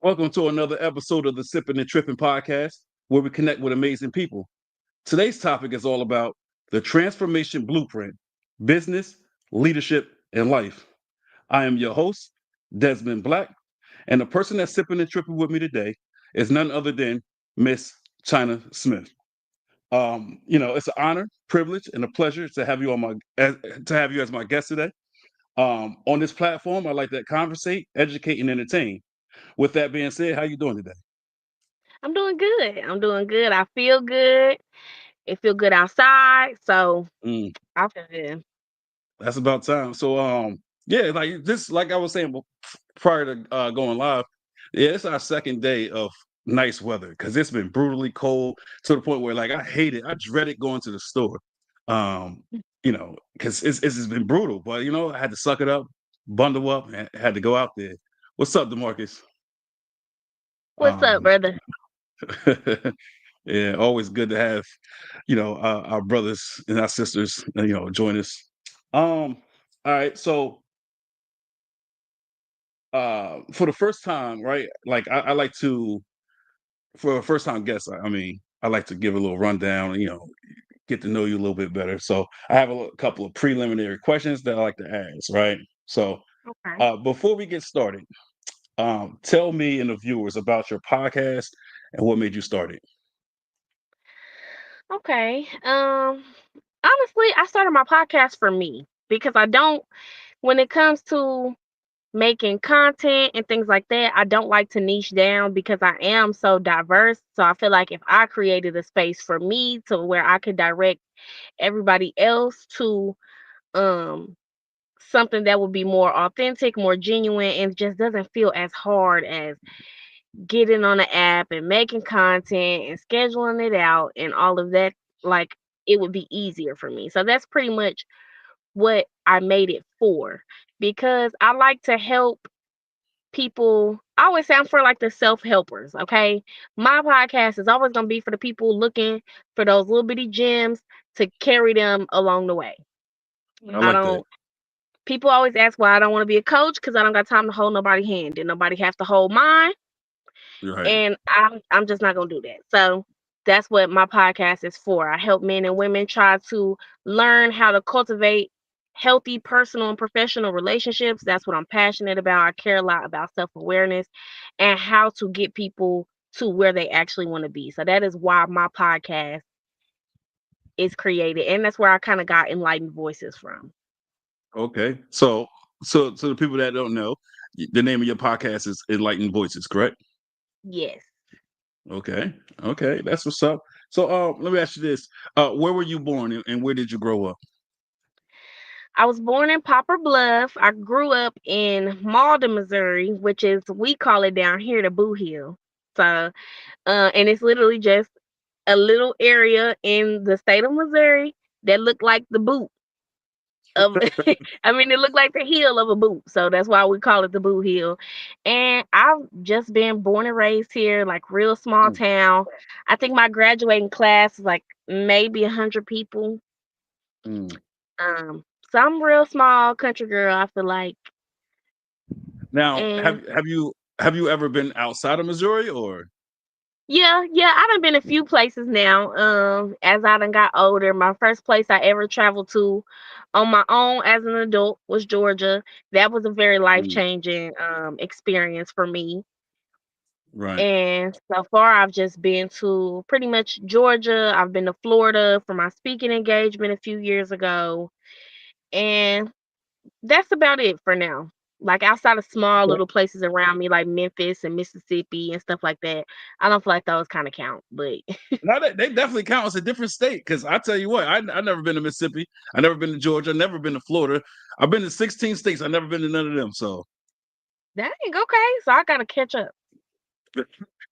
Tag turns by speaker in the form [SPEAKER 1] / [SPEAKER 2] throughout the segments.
[SPEAKER 1] Welcome to another episode of the Sipping and Tripping podcast, where we connect with amazing people. Today's topic is all about the transformation blueprint, business, leadership, and life. I am your host, Desmond Black, and the person that's sipping and tripping with me today is none other than Miss Chyna Smith. It's an honor, privilege, and a pleasure to have you as my guest today. On this platform, I like to conversate, educate, and entertain. With that being said, how you doing today?
[SPEAKER 2] I'm doing good. I'm doing good. I feel good. It feel good outside, so
[SPEAKER 1] Mm,
[SPEAKER 2] I feel good.
[SPEAKER 1] that's about time. So, yeah, like this, like I was saying prior to going live, yeah, it's our second day of nice weather because it's been brutally cold to the point where, like, I hate it. I dreaded going to the store, um, because it's just been brutal. But I had to suck it up, bundle up, and had to go out there. What's up, Demarcus?
[SPEAKER 2] What's up,
[SPEAKER 1] Um,
[SPEAKER 2] brother?
[SPEAKER 1] yeah, always good to have our brothers and our sisters join us. All right, so for the first time, right, like I like to, for a first time guest, I mean, I like to give a little rundown, get to know you a little bit better. So I have couple of preliminary questions that I like to ask, right? So
[SPEAKER 2] Okay.
[SPEAKER 1] before we get started, tell me and the viewers about your podcast and what made you start it.
[SPEAKER 2] Okay. Honestly, I started my podcast for me because I don't when it comes to making content and things like that, I don't like to niche down because I am so diverse. So I feel like if I created a space for me to where I could direct everybody else to um something that would be more authentic, more genuine, and just doesn't feel as hard as getting on the app and making content and scheduling it out and all of that. Like, it would be easier for me. So that's pretty much what I made it for, because I like to help people. I always say I'm for like the self helpers. Okay. My podcast is always going to be for the people looking for those little bitty gems to carry them along the way.
[SPEAKER 1] I
[SPEAKER 2] I
[SPEAKER 1] like that.
[SPEAKER 2] don't People always ask why I don't want to be a coach, because I don't got time to hold nobody's hand and nobody have to hold mine,
[SPEAKER 1] You're right.
[SPEAKER 2] and I'm just not gonna do that. So that's what my podcast is for. I help men and women try to learn how to cultivate healthy personal and professional relationships. That's what I'm passionate about. I care a lot about self-awareness and how to get people to where they actually want to be. So that is why my podcast is created, and that's where I kind of got Enlightened Voices from.
[SPEAKER 1] Okay. So the people that don't know, the name of your podcast is Enlightened Voices, correct?
[SPEAKER 2] Yes.
[SPEAKER 1] Okay. Okay. That's what's up. So let me ask you this. Where were you born and where did you grow up?
[SPEAKER 2] I was born in Poplar Bluff. I grew up in Malden, Missouri, which is, we call it down here, the Boo Hill. So, and it's literally just a little area in the state of Missouri that looked like the boot of, I mean, it looked like the heel of a boot. So that's why we call it the Boo Hill. And I've just been born and raised here, like real small
[SPEAKER 1] Mm,
[SPEAKER 2] town. I think my graduating class is like maybe 100 people.
[SPEAKER 1] mm.
[SPEAKER 2] So I'm real small country girl, I feel like.
[SPEAKER 1] Now,
[SPEAKER 2] And
[SPEAKER 1] have you ever been outside of Missouri or?
[SPEAKER 2] yeah, I done been a few places now. As I done got older, my first place I ever traveled to on my own as an adult was Georgia. That was a very life
[SPEAKER 1] Mm,
[SPEAKER 2] changing experience for me.
[SPEAKER 1] right.
[SPEAKER 2] And so far, I've just been to pretty much Georgia. I've been to Florida for my speaking engagement a few years ago, and that's about it for now. Like, outside of small
[SPEAKER 1] Okay.
[SPEAKER 2] little places around me, like Memphis and Mississippi and stuff like that, I don't feel like those kind of count. But
[SPEAKER 1] Now they definitely count as a different state because I tell you what, I never been to Mississippi, I never been to Georgia, never been to Florida. I've been to 16 states. I've never been to none of them. So
[SPEAKER 2] dang, okay. So I gotta catch up.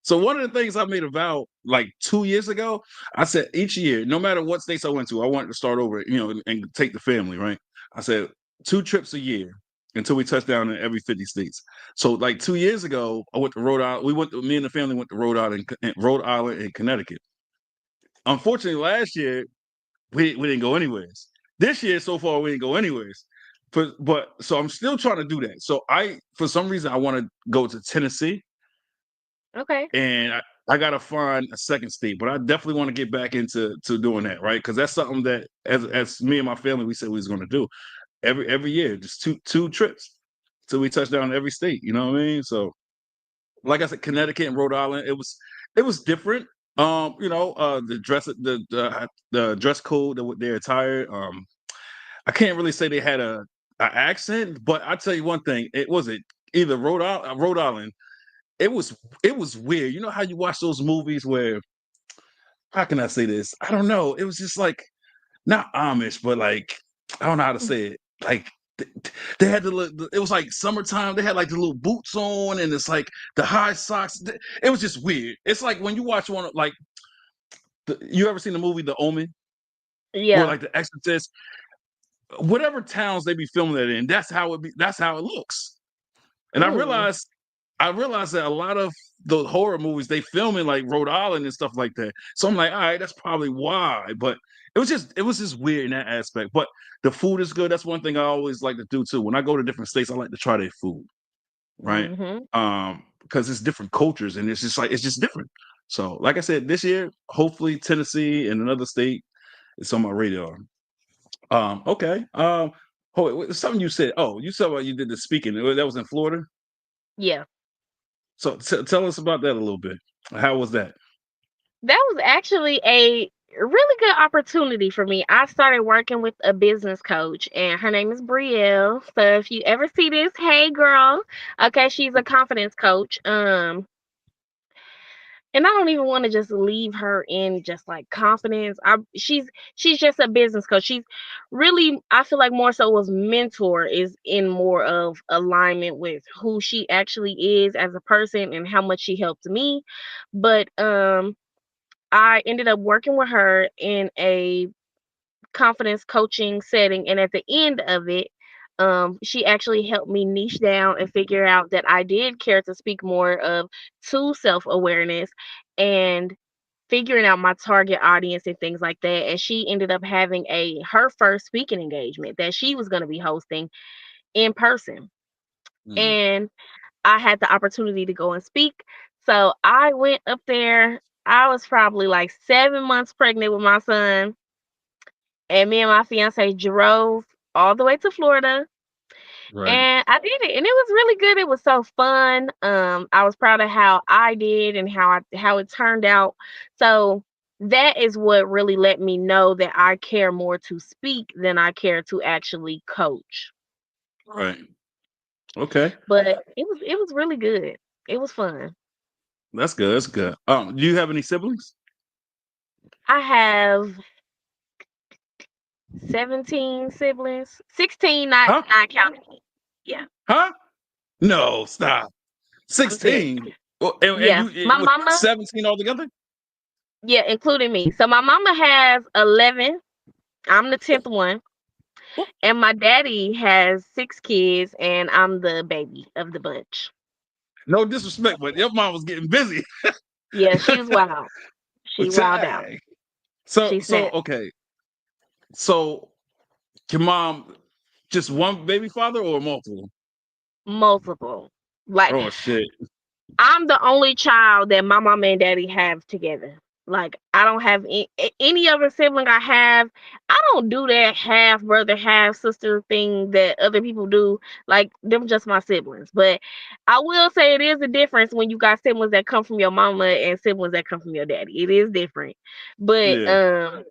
[SPEAKER 1] So one of the things I made a vow like 2 years ago, I said each year, no matter what states I went to, I wanted to start over, and take the family, right? I said 2 trips a year until we touch down in every 50 states. So like 2 years ago, I went to Rhode Island. Me and the family went to Rhode Island and Connecticut. Unfortunately, last year we didn't go anywheres. This year so far we didn't go anywheres. But so I'm still trying to do that. So for some reason I want to go to Tennessee
[SPEAKER 2] Okay.
[SPEAKER 1] and I gotta find a second state. But I definitely want to get back into doing that, right? Because that's something that as me and my family we said we was going to do every year, just two trips till we touch down in every state. You know what I mean? So, like I said, Connecticut and Rhode Island, it was different. The dress code, their attire. I can't really say they had a accent, but I tell you one thing, it wasn't either Rhode Island. It was weird. You know how you watch those movies where how can I say this? I don't know. It was just like not Amish, but like I don't know how to say it. Like th- they had it was like summertime. They had like the little boots on, and it's like the high socks. It was just weird. It's like when you watch one like you ever seen the movie The Omen, where
[SPEAKER 2] Yeah.
[SPEAKER 1] like the Exorcist, whatever towns they be filming that in, that's how it be. That's how it looks. And
[SPEAKER 2] Ooh.
[SPEAKER 1] I realized that a lot of the horror movies they film in like Rhode Island and stuff like that. So I'm like, all right, that's probably why. But it was just weird in that aspect. But the food is good. That's one thing I always like to do too. When I go to different states, I like to try their food, right?
[SPEAKER 2] Mm-hmm.
[SPEAKER 1] Because it's different cultures and it's just different. So, like I said, this year, hopefully Tennessee and another state is on my radar. Okay. Something you said. Oh, you said about you did the speaking. That was in Florida.
[SPEAKER 2] Yeah.
[SPEAKER 1] So tell us about that a little bit. How was that?
[SPEAKER 2] That was actually a really good opportunity for me. I started working with a business coach, and her name is Brielle. So if you ever see this, hey girl, okay, she's a confidence coach. And I don't even want to just leave her in just like confidence. She's just a business coach. She's really, I feel like more so was mentor is in more of alignment with who she actually is as a person and how much she helped me. But I ended up working with her in a confidence coaching setting, and at the end of it, she actually helped me niche down and figure out that I did care to speak more of to self-awareness and figuring out my target audience and things like that. And she ended up having a her first speaking engagement that she was going to be hosting in person.
[SPEAKER 1] Mm,
[SPEAKER 2] And I had the opportunity to go and speak. So I went up there. I was probably like 7 months pregnant with my son, and me and my fiance drove all the way to Florida,
[SPEAKER 1] right,
[SPEAKER 2] and I did it, and it was really good. It was so fun. I was proud of how I did and how it turned out. So that is what really let me know that I care more to speak than I care to actually coach.
[SPEAKER 1] right. Okay,
[SPEAKER 2] But it was really good. It was fun.
[SPEAKER 1] that's good. That's good. Do you have any siblings?
[SPEAKER 2] I have 17 siblings, 16 not
[SPEAKER 1] Huh?
[SPEAKER 2] not counting me. Yeah,
[SPEAKER 1] Huh? No, stop.
[SPEAKER 2] I'm serious.
[SPEAKER 1] 16. Well, and
[SPEAKER 2] Yeah,
[SPEAKER 1] you it
[SPEAKER 2] my
[SPEAKER 1] was
[SPEAKER 2] mama.
[SPEAKER 1] 17 altogether?
[SPEAKER 2] Yeah, including me. So my mama has 11. I'm the 10th one.
[SPEAKER 1] What?
[SPEAKER 2] And my daddy has 6 kids, and I'm the baby of the bunch.
[SPEAKER 1] No disrespect, but your mom was getting busy.
[SPEAKER 2] Yeah, she was wild. She wild out.
[SPEAKER 1] Dang. So
[SPEAKER 2] She
[SPEAKER 1] so
[SPEAKER 2] said
[SPEAKER 1] okay. So your mom just one baby father or multiple?
[SPEAKER 2] multiple. Like,
[SPEAKER 1] Oh shit.
[SPEAKER 2] I'm the only child that my mama and daddy have together. Like, I don't have any other sibling I have. I don't do that half brother, half sister thing that other people do. Like, them just my siblings. But I will say it is a difference when you got siblings that come from your mama and siblings that come from your daddy. It is different. But
[SPEAKER 1] Yeah.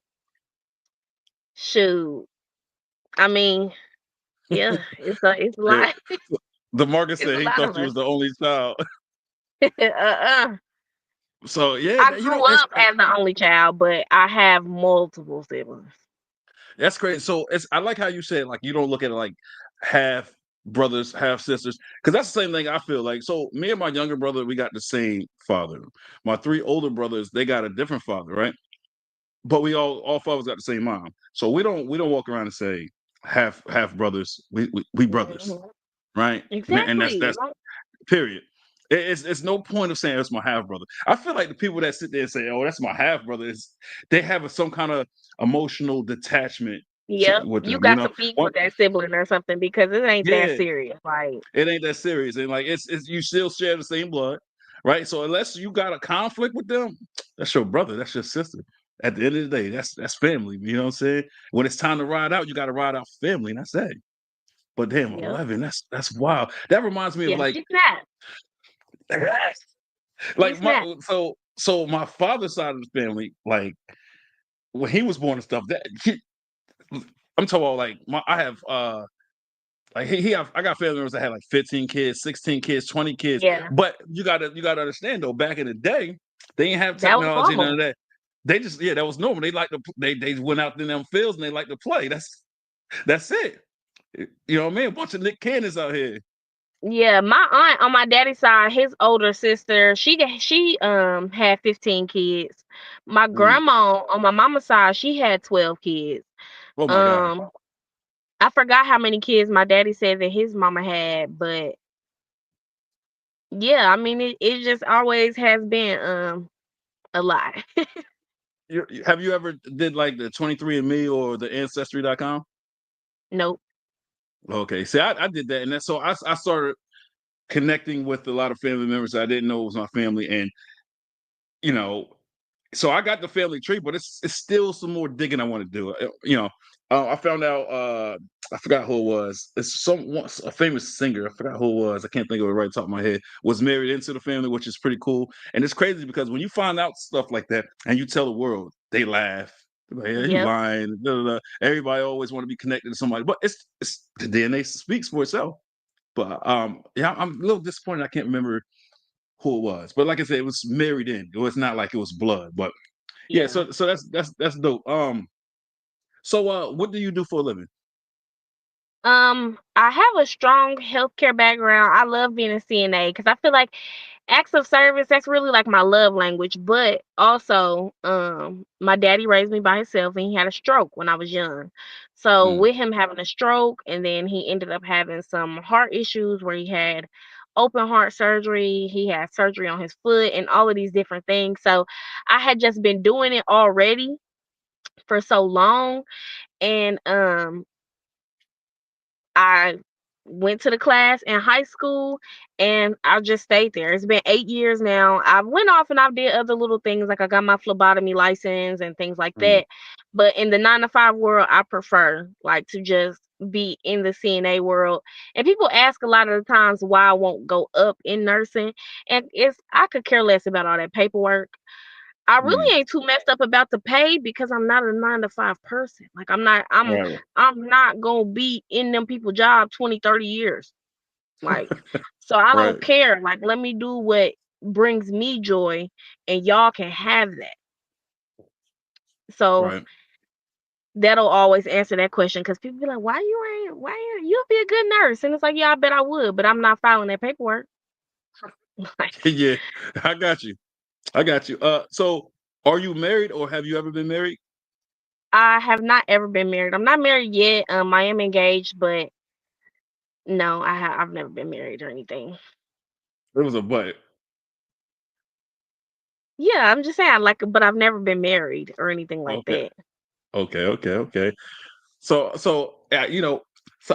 [SPEAKER 2] shoot. I mean, yeah, it's a
[SPEAKER 1] Yeah.
[SPEAKER 2] lot.
[SPEAKER 1] The Marcus
[SPEAKER 2] It's
[SPEAKER 1] said
[SPEAKER 2] a
[SPEAKER 1] he
[SPEAKER 2] lot
[SPEAKER 1] thought
[SPEAKER 2] of
[SPEAKER 1] you
[SPEAKER 2] us.
[SPEAKER 1] was the only child.
[SPEAKER 2] uh-uh.
[SPEAKER 1] So yeah,
[SPEAKER 2] I grew up as the only child, but I have multiple siblings.
[SPEAKER 1] that's great. So I like how you said like you don't look at it like half brothers, half sisters, because that's the same thing I feel like. So me and my younger brother, we got the same father. My three older brothers, they got a different father, right? But we all four of us got the same mom. So we don't walk around and say half brothers. We brothers,
[SPEAKER 2] Mhm.
[SPEAKER 1] right? And that's
[SPEAKER 2] Exactly.
[SPEAKER 1] that's
[SPEAKER 2] Like,
[SPEAKER 1] period. It's no point of saying that's my half brother. I feel like the people that sit there and say, "Oh, that's my half brother," is they have some kind of emotional detachment
[SPEAKER 2] yep,
[SPEAKER 1] with
[SPEAKER 2] you
[SPEAKER 1] them. You
[SPEAKER 2] got
[SPEAKER 1] know,
[SPEAKER 2] some beef
[SPEAKER 1] one,
[SPEAKER 2] with that sibling or something because it ain't that
[SPEAKER 1] yeah,
[SPEAKER 2] serious. Like,
[SPEAKER 1] it ain't that serious, and like it's you still share the same blood. right? So unless you got a conflict with them, that's your brother, that's your sister. At the end of the day, that's family. You know what I'm saying? When it's time to ride out, you got to ride out for family, and that's that. But damn,
[SPEAKER 2] Yep.
[SPEAKER 1] 11, that's wild. That reminds me of
[SPEAKER 2] Yeah,
[SPEAKER 1] like,
[SPEAKER 2] he snapped. He
[SPEAKER 1] like
[SPEAKER 2] snapped.
[SPEAKER 1] so my father's side of the family, like when he was born and stuff, I'm talking about like I have like I got family members that had like 15 kids, 16 kids, 20 kids.
[SPEAKER 2] Yeah,
[SPEAKER 1] But you gotta understand though, back in the day, they didn't have
[SPEAKER 2] that was
[SPEAKER 1] technology and none
[SPEAKER 2] normal.
[SPEAKER 1] of that. They just that was normal. They like to they went out in them fields and they like to play. That's it. You know what I mean? A bunch of Nick Cannons out here.
[SPEAKER 2] Yeah, my aunt on my daddy's side, his older sister, she had 15 kids. My
[SPEAKER 1] Mm.
[SPEAKER 2] grandma on my mama's side, she had 12 kids.
[SPEAKER 1] Oh my God.
[SPEAKER 2] Um, I forgot how many kids my daddy said that his mama had, but yeah, I mean it just always has been a lot.
[SPEAKER 1] Have you ever did like the 23andMe or the Ancestry.com?
[SPEAKER 2] Nope.
[SPEAKER 1] Okay. See, I did that, and then so I started connecting with a lot of family members I didn't know was my family, and you know, so I got the family tree, but it's still some more digging I want to do. I found out I forgot who it was. It's a famous singer. I forgot who it was. I can't think of it right off the top of my head. Was married into the family, which is pretty cool. And it's crazy because when you find out stuff like that and you tell the world, they laugh. They're like, yeah, you
[SPEAKER 2] Yep.
[SPEAKER 1] lying. Da, da, da. Everybody always want to be connected to somebody, but it's the DNA speaks for itself. But yeah, I'm a little disappointed. I can't remember who it was. But like I said, it was married in. It was not like it was blood. But yeah,
[SPEAKER 2] Yeah.
[SPEAKER 1] so that's dope. So what do you do for a living?
[SPEAKER 2] I have a strong healthcare background. I love being a CNA because I feel like acts of service, that's really like my love language. But also, my daddy raised me by himself and he had a stroke when I was young. So
[SPEAKER 1] Mm,
[SPEAKER 2] with him having a stroke and then he ended up having some heart issues where he had open heart surgery, he had surgery on his foot and all of these different things. So I had just been doing it already for so long and I went to the class in high school and I just stayed there. It's been 8 years now. I went off and I did other little things like I got my phlebotomy license and things like
[SPEAKER 1] mm,
[SPEAKER 2] that. But in the 9 to 5 world, I prefer like to just be in the CNA world. And people ask a lot of the times why I won't go up in nursing. And I could care less about all that paperwork. I
[SPEAKER 1] mm.
[SPEAKER 2] really ain't too messed up about the pay because I'm not a 9 to 5 person. Like I'm not
[SPEAKER 1] Right,
[SPEAKER 2] I'm not gonna be in them people job 20, 30 years. Like so I don't
[SPEAKER 1] right,
[SPEAKER 2] care. Like let me do what brings me joy and y'all can have that. So
[SPEAKER 1] right.
[SPEAKER 2] that'll always answer that question because people be like, you'll be a good nurse? And it's like, yeah, I bet I would, but I'm not filing that paperwork. Like
[SPEAKER 1] Yeah, I got you. I got you. So are you married or have you ever been married?
[SPEAKER 2] I have not ever been married. I'm not married yet. I am engaged, but no, I've never been married or anything.
[SPEAKER 1] It was a but.
[SPEAKER 2] Yeah, I'm just saying, like, but I've never been married or anything like
[SPEAKER 1] Okay,
[SPEAKER 2] that.
[SPEAKER 1] okay. So so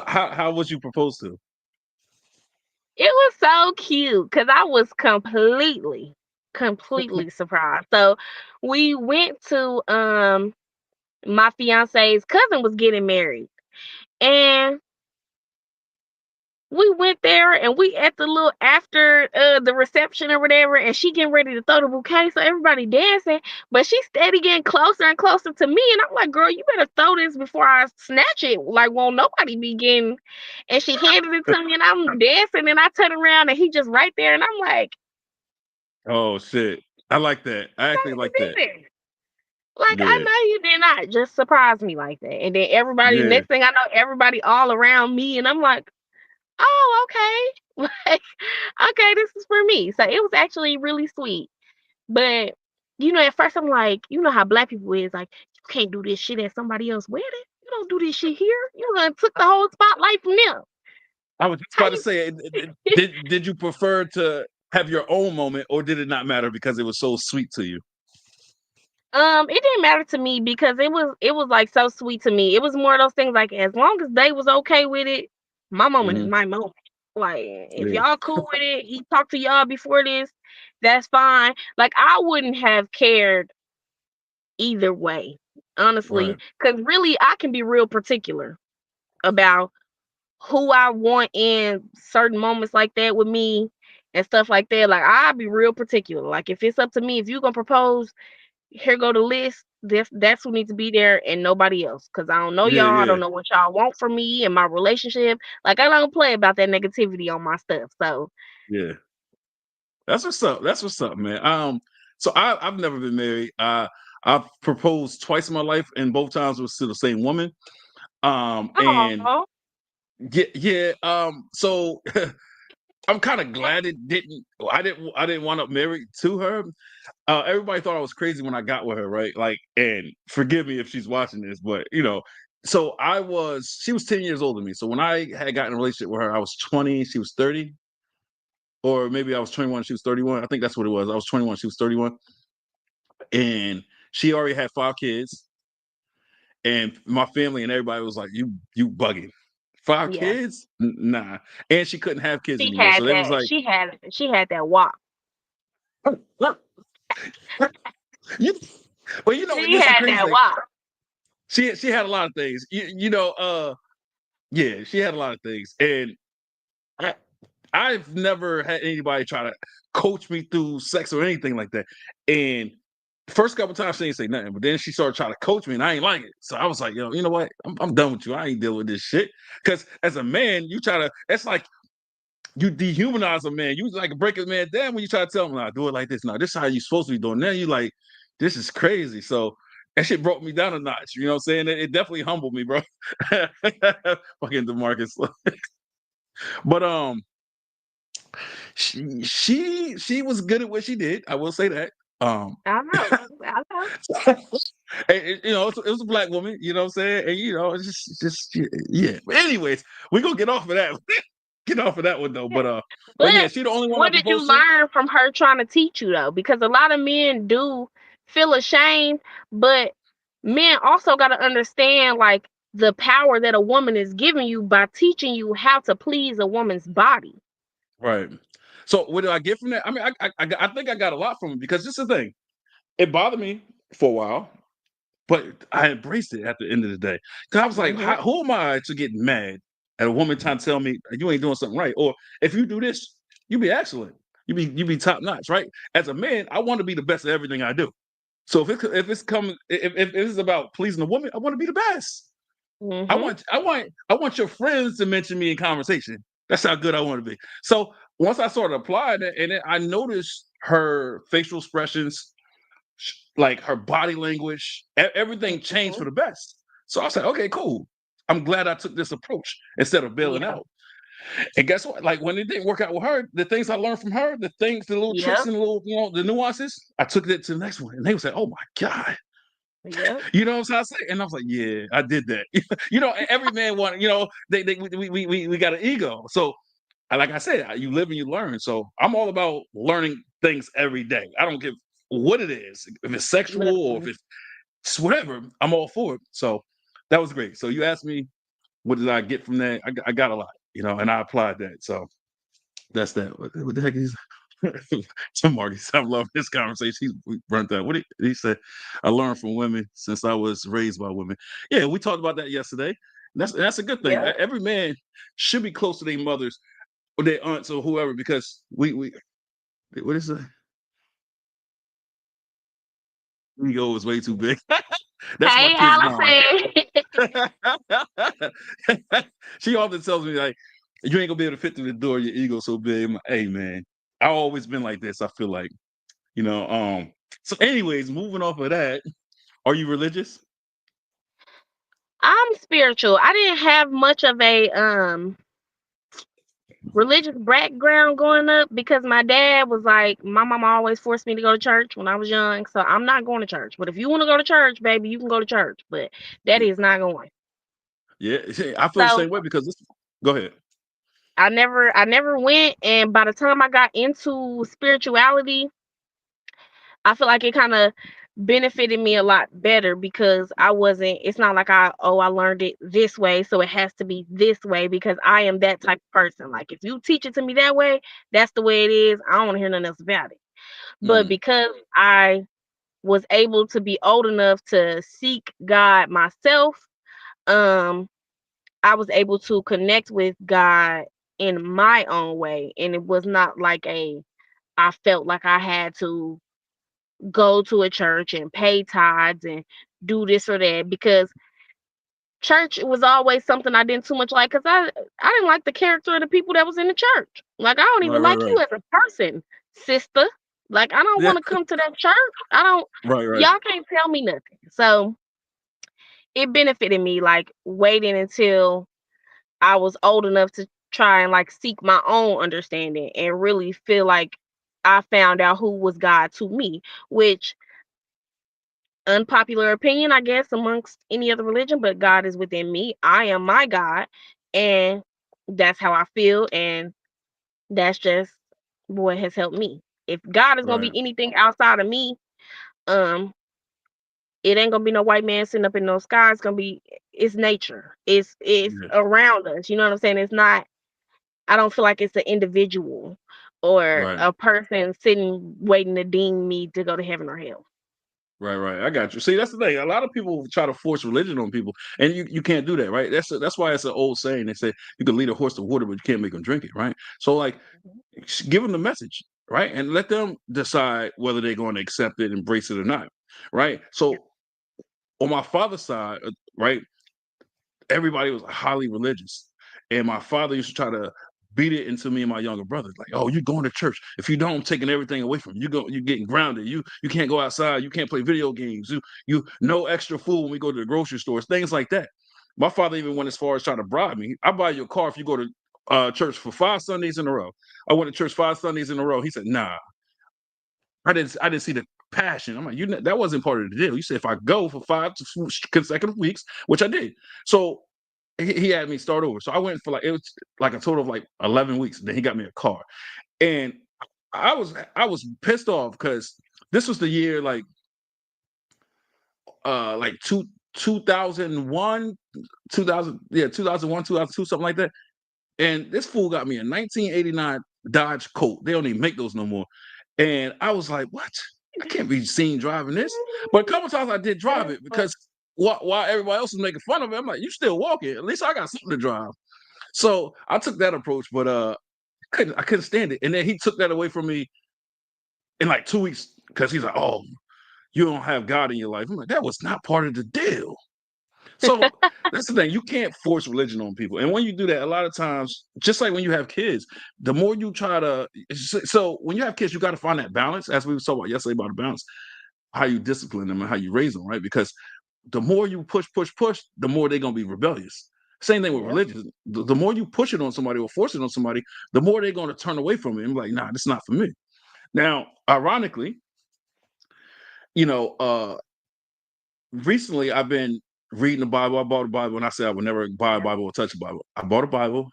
[SPEAKER 1] how was you proposed to?
[SPEAKER 2] It was so cute because I was completely surprised. So we went to my fiance's cousin was getting married, and we went there and we at the little after the reception or whatever, and she getting ready to throw the bouquet, so everybody dancing, but she steady getting closer and closer to me, and I'm like, girl, you better throw this before I snatch it. Like, won't nobody be getting? And she handed it to me, and I'm dancing, and I turn around, and he just right there, and I'm like,
[SPEAKER 1] Oh shit. I like that. I
[SPEAKER 2] no,
[SPEAKER 1] actually
[SPEAKER 2] you
[SPEAKER 1] like that.
[SPEAKER 2] didn't. Like, I
[SPEAKER 1] Yeah.
[SPEAKER 2] know you did not just surprise me like that. And then everybody,
[SPEAKER 1] Yeah.
[SPEAKER 2] next thing I know, everybody all around me, and I'm like, oh, okay. Like, okay, this is for me. So it was actually really sweet. But at first I'm like, you know how black people is like, you can't do this shit at somebody else's wedding. You don't do this shit here. You done took the whole spotlight from them.
[SPEAKER 1] I was just
[SPEAKER 2] How
[SPEAKER 1] about to
[SPEAKER 2] you
[SPEAKER 1] say, did you prefer to have your own moment, or did it not matter because it was so sweet to you?
[SPEAKER 2] it didn't matter to me because it was like so sweet to me. It was more of those things like as long as they was okay with it, my moment is
[SPEAKER 1] Hmm.
[SPEAKER 2] my moment. Like if
[SPEAKER 1] Yeah.
[SPEAKER 2] y'all cool with it, he talked to y'all before this. that's fine. Like I wouldn't have cared either way, honestly,
[SPEAKER 1] Right.
[SPEAKER 2] because really I can be real particular about who I want in certain moments like that with me and stuff like that. Like I'll be real particular. Like if it's up to me, if you gonna propose, here go the list. That's who needs to be there and nobody else. Cause I don't know
[SPEAKER 1] Yeah,
[SPEAKER 2] y'all. I
[SPEAKER 1] yeah,
[SPEAKER 2] don't know what y'all want from me and my relationship. Like I don't play about that negativity on my stuff. So
[SPEAKER 1] yeah. That's what's up. That's what's up, man. So I've never been married. I've proposed twice in my life, and both times it was to the same woman. And
[SPEAKER 2] oh
[SPEAKER 1] yeah, yeah. So I'm kind of glad it didn't. I didn't wind up married to her. Everybody thought I was crazy when I got with her, right? Like, and forgive me if she's watching this, but so she was 10 years older than me. So when I had gotten in a relationship with her, I was 20, she was 30, or maybe I was 21, she was 31. I think that's what it was. I was 21, she was 31, and she already had 5 kids, and my family and everybody was like, "You bugging? Five
[SPEAKER 2] yeah.
[SPEAKER 1] kids? Nah." And she couldn't have kids
[SPEAKER 2] She
[SPEAKER 1] anymore,
[SPEAKER 2] had
[SPEAKER 1] so they was
[SPEAKER 2] that.
[SPEAKER 1] like,
[SPEAKER 2] She had that walk.
[SPEAKER 1] you, well,
[SPEAKER 2] She
[SPEAKER 1] this is the
[SPEAKER 2] had
[SPEAKER 1] crazy
[SPEAKER 2] that
[SPEAKER 1] thing.
[SPEAKER 2] walk.
[SPEAKER 1] She had a lot of things. Yeah, she had a lot of things, and I, I've never had anybody try to coach me through sex or anything like that. And first couple times she didn't say nothing, but then she started trying to coach me, and I ain't like it. So I was like, yo, you know what? I'm done with you. I ain't dealing with this shit. Because as a man, you try to. It's like you dehumanize a man. You like break a man down when you try to tell him, "Nah, do it like this. Nah, this is how you supposed to be doing." Now you like, this is crazy. So that shit brought me down a notch. You know what I'm saying? It definitely humbled me, bro. Fucking Demarcus. But she was good at what she did. I will say that. Um,
[SPEAKER 2] I know. I know.
[SPEAKER 1] it was a black woman. You know what I'm saying? And it's just yeah. But anyways, we gonna get off of that. Get off of that one though. But yeah,
[SPEAKER 2] But
[SPEAKER 1] she the only one I
[SPEAKER 2] what did you
[SPEAKER 1] proposed to.
[SPEAKER 2] learn from her trying to teach you though? Because a lot of men do feel ashamed, but men also got to understand like the power that a woman is giving you by teaching you how to please a woman's body.
[SPEAKER 1] Right. So what did I get from that? I mean, I think I got a lot from it because this is the thing. It bothered me for a while, but I embraced it at the end of the day. Because I was like,
[SPEAKER 2] Mhm.
[SPEAKER 1] who am I to get mad at a woman trying to tell me you ain't doing something right? Or if you do this, you be excellent. You be top notch, right? As a man, I want to be the best at everything I do. So if it's about pleasing a woman, I want to be the best.
[SPEAKER 2] Mhm.
[SPEAKER 1] I want your friends to mention me in conversation. That's how good I want to be. So once I started applying it, and then I noticed her facial expressions, like her body language, everything changed for
[SPEAKER 2] Mhm.
[SPEAKER 1] the best. So I said, okay, cool. I'm glad I took this approach instead of bailing
[SPEAKER 2] Yeah.
[SPEAKER 1] out. And guess what? Like when it didn't work out with her, the things I learned from her, the little tricks
[SPEAKER 2] Yep.
[SPEAKER 1] and the little, the nuances, I took it to the next one. And they would say, oh my God.
[SPEAKER 2] Yep.
[SPEAKER 1] You know what I'm saying? And I was like, yeah, I did that. Every man want, we got an ego. So like I said, you live and you learn. So I'm all about learning things every day. I don't give what it is, if it's sexual or if
[SPEAKER 2] Listen.
[SPEAKER 1] it's whatever, I'm all for it. So that was great. So you asked me, what did I get from that? I got a lot, and I applied that. So that's that. What the heck is so Marcus? I'm loving this conversation. We burnt that. What he said? I learned from women since I was raised by women. Yeah, we talked about that yesterday. That's a good thing.
[SPEAKER 2] Yep.
[SPEAKER 1] Every man should be close to their mothers or their aunts or whoever because we what is that? Ego is way too big. That's my
[SPEAKER 2] Hey,
[SPEAKER 1] kid's mom.
[SPEAKER 2] Allison.
[SPEAKER 1] She often tells me like, "You ain't gonna be able to fit through the door. Your ego's so big." I'm like, hey man, I've always been like this. I feel like you know. So, anyways, moving off of that, are you religious?
[SPEAKER 2] I'm spiritual. I didn't have much of a religious background growing up because my dad was like, my mama always forced me to go to church when I was young. So I'm not going to church. But if you want to go to church, baby, you can go to church. But daddy is not going.
[SPEAKER 1] Yeah, see, I feel the
[SPEAKER 2] So
[SPEAKER 1] same way because this. Go ahead.
[SPEAKER 2] I never went. And by the time I got into spirituality, I feel like it kind of benefited me a lot better because it's not like I learned it this way, so it has to be this way because I am that type of person. Like if you teach it to me that way, that's the way it is. I don't want to hear nothing else about it. But
[SPEAKER 1] Mm,
[SPEAKER 2] because I was able to be old enough to seek God myself, um, I was able to connect with God in my own way. And it was not like I felt like I had to go to a church and pay tithes and do this or that, because church was always something I didn't too much like, because I didn't like the character of the people that was in the church. Like, I don't
[SPEAKER 1] right,
[SPEAKER 2] even
[SPEAKER 1] right,
[SPEAKER 2] like you
[SPEAKER 1] right.
[SPEAKER 2] as a person, sister. Like, I don't
[SPEAKER 1] Yeah,
[SPEAKER 2] want to come to that church. I don't.
[SPEAKER 1] right, right,
[SPEAKER 2] Y'all can't tell me nothing. So it benefited me, like, waiting until I was old enough to try and like seek my own understanding and really feel like I found out who was God to me, which, unpopular opinion, I guess, amongst any other religion, but God is within me. I am my God, and that's how I feel, and that's just what has helped me. If God is gonna
[SPEAKER 1] right.
[SPEAKER 2] be anything outside of me, um, it ain't gonna be no white man sitting up in no sky. It's gonna be, it's nature. It's
[SPEAKER 1] Yeah,
[SPEAKER 2] around us. You know what I'm saying? It's not. I don't feel like it's an individual or
[SPEAKER 1] right.
[SPEAKER 2] a person sitting waiting to deem me to go to heaven or hell.
[SPEAKER 1] Right, right. I got you. See, that's the thing. A lot of people try to force religion on people, and you can't do that, right? That's why it's an old saying. They say you can lead a horse to water, but you can't make him drink it, right? So, like,
[SPEAKER 2] Mhm.
[SPEAKER 1] give them the message, right, and let them decide whether they're going to accept it, embrace it, or not, right?
[SPEAKER 2] Yeah.
[SPEAKER 1] So, on my father's side, right, everybody was highly religious. And my father used to try to beat it into me and my younger brothers, like, "Oh, you're going to church. If you don't, I'm taking everything away from you. You're getting grounded. You can't go outside. You can't play video games. You no extra food when we go to the grocery stores. Things like that." My father even went as far as trying to bribe me. I buy you a car if you go to church for 5 Sundays in a row. I went to church 5 Sundays in a row. He said, "Nah, I didn't see the passion." I'm like, that wasn't part of the deal. You said if I go for consecutive weeks, which I did. So he had me start over. So I went for like, it was like a total of like 11 weeks. Then he got me a car. And I was pissed off because this was the year like 2001, 2000, yeah, 2001, 2002, something like that. And this fool got me a 1989 Dodge Colt. They don't even make those no more. And I was like, "What? I can't be seen driving this." But a couple times I did drive
[SPEAKER 2] That's
[SPEAKER 1] it
[SPEAKER 2] fun.
[SPEAKER 1] because while everybody else was making fun of it, I'm like, "You still walking? At least I got something to drive." So I took that approach, but I couldn't stand it. And then he took that away from me in like 2 weeks because he's like, "Oh, you don't have God in your life." I'm like, "That was not part of the deal." So that's the thing. You can't force religion on people. And when you do that, a lot of times, just like when you have kids, the more you try to, so when you have kids, you got to find that balance, as we were talking about yesterday about the balance, how you discipline them and how you raise them, right? Because the more you push, the more they're going to be rebellious. Same thing with
[SPEAKER 2] Yep.
[SPEAKER 1] religion. The more you push it on somebody or force it on somebody, the more they're going to turn away from it and be like, "Nah, this is not for me." Now, ironically, you know, recently I've been reading the Bible. I bought a Bible, and I said I would never buy a
[SPEAKER 2] Yeah.
[SPEAKER 1] Bible or touch a Bible. I bought a Bible,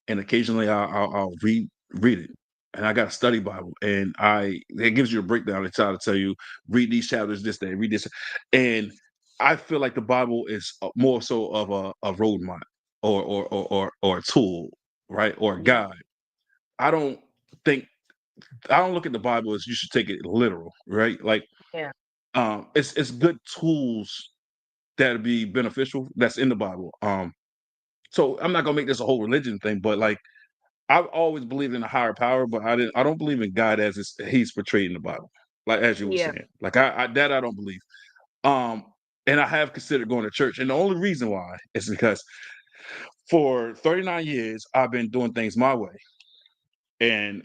[SPEAKER 1] and occasionally I'll read it. And I got a study Bible, and it gives you a breakdown. They try to tell you read these chapters this day, read this, and I feel like the Bible is more so of a roadmap or a tool, right, or a
[SPEAKER 2] Yeah.
[SPEAKER 1] guide. I don't think I don't look at the Bible as you should take it literal, right? Like
[SPEAKER 2] Yeah.
[SPEAKER 1] it's good tools that'd be beneficial that's in the Bible. So I'm not gonna make this a whole religion thing, but like I've always believed in a higher power, but I don't believe in God as he's portrayed in the Bible, like as you were
[SPEAKER 2] Yeah.
[SPEAKER 1] saying. Like I don't believe. Um, and I have considered going to church, and the only reason why is because for 39 years I've been doing things my way, and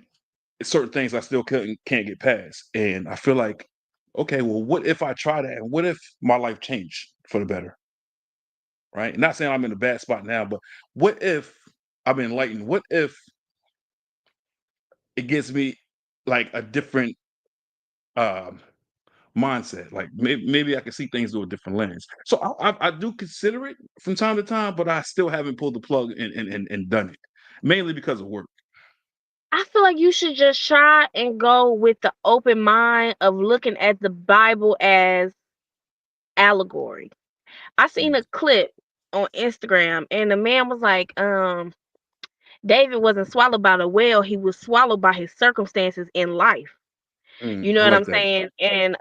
[SPEAKER 1] certain things I still can't get past. And I feel like, okay, well, what if I try that? And what if my life changed for the better? Right? Not saying I'm in a bad spot now, but what if I'm enlightened? What if it gives me like a different um mindset? Like maybe I can see things through a different lens. So I do consider it from time to time, but I still haven't pulled the plug and done it. Mainly because of work.
[SPEAKER 2] I feel like you should just try and go with the open mind of looking at the Bible as allegory. I seen
[SPEAKER 1] Mm.
[SPEAKER 2] a clip on Instagram, and the man was like, David wasn't swallowed by the whale, he was swallowed by his circumstances in life. You know
[SPEAKER 1] I
[SPEAKER 2] what
[SPEAKER 1] like
[SPEAKER 2] I'm
[SPEAKER 1] that.
[SPEAKER 2] saying? And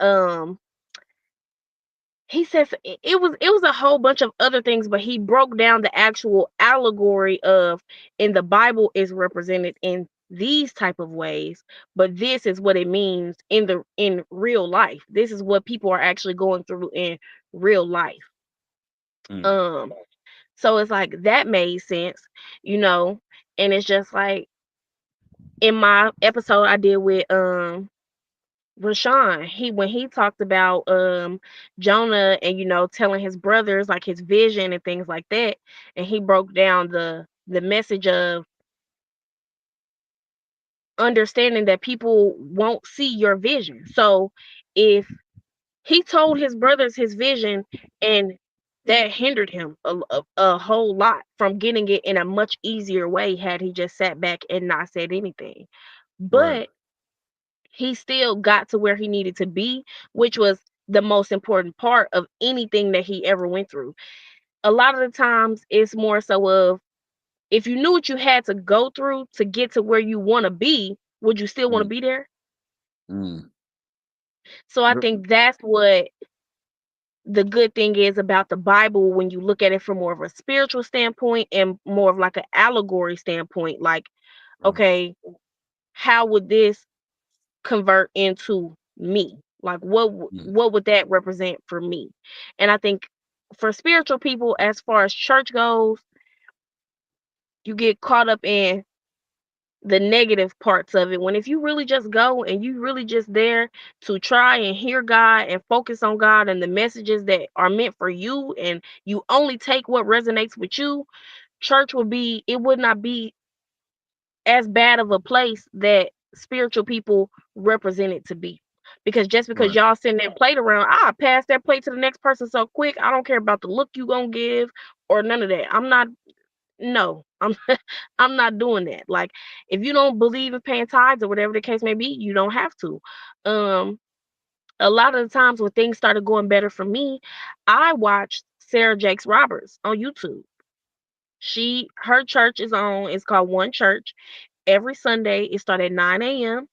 [SPEAKER 2] he says it was a whole bunch of other things, but he broke down the actual allegory of in the Bible is represented in these type of ways, but this is what it means in real life. This is what people are actually going through in real life.
[SPEAKER 1] Mm,
[SPEAKER 2] Um, so it's like that made sense, you know, and it's just like in my episode I did with Rashawn, he when he talked about Jonah and telling his brothers like his vision and things like that, and he broke down the message of understanding that people won't see your vision. So if he told his brothers his vision and that hindered him a whole lot from getting it in a much easier way had he just sat back and not said anything.
[SPEAKER 1] right.
[SPEAKER 2] But he still got to where he needed to be, which was the most important part of anything that he ever went through. A lot of the times, it's more so of if you knew what you had to go through to get to where you want to be, would you still want to
[SPEAKER 1] Mm,
[SPEAKER 2] be there?
[SPEAKER 1] mm.
[SPEAKER 2] So I
[SPEAKER 1] Yep.
[SPEAKER 2] think that's what the good thing is about the Bible when you look at it from more of a spiritual standpoint and more of like an allegory standpoint. Like,
[SPEAKER 1] Right.
[SPEAKER 2] okay, how would this convert into me? Like
[SPEAKER 1] Mm,
[SPEAKER 2] what would that represent for me? And I think for spiritual people, as far as church goes, you get caught up in the negative parts of it. When if you really just go and you really just there to try and hear God and focus on God and the messages that are meant for you, and you only take what resonates with you, church would not be as bad of a place that spiritual people represent it to be. Because just because
[SPEAKER 1] right.
[SPEAKER 2] y'all sitting there plate around, I pass that plate to the next person so quick. I don't care about the look you gonna give or none of that. I'm not no, I'm I'm not doing that. Like if you don't believe in paying tithes or whatever the case may be, you don't have to. Um, a lot of the times when things started going better for me, I watched Sarah Jakes Roberts on YouTube. Her church is on, it's called One Church. Every Sunday it started at 9 a.m.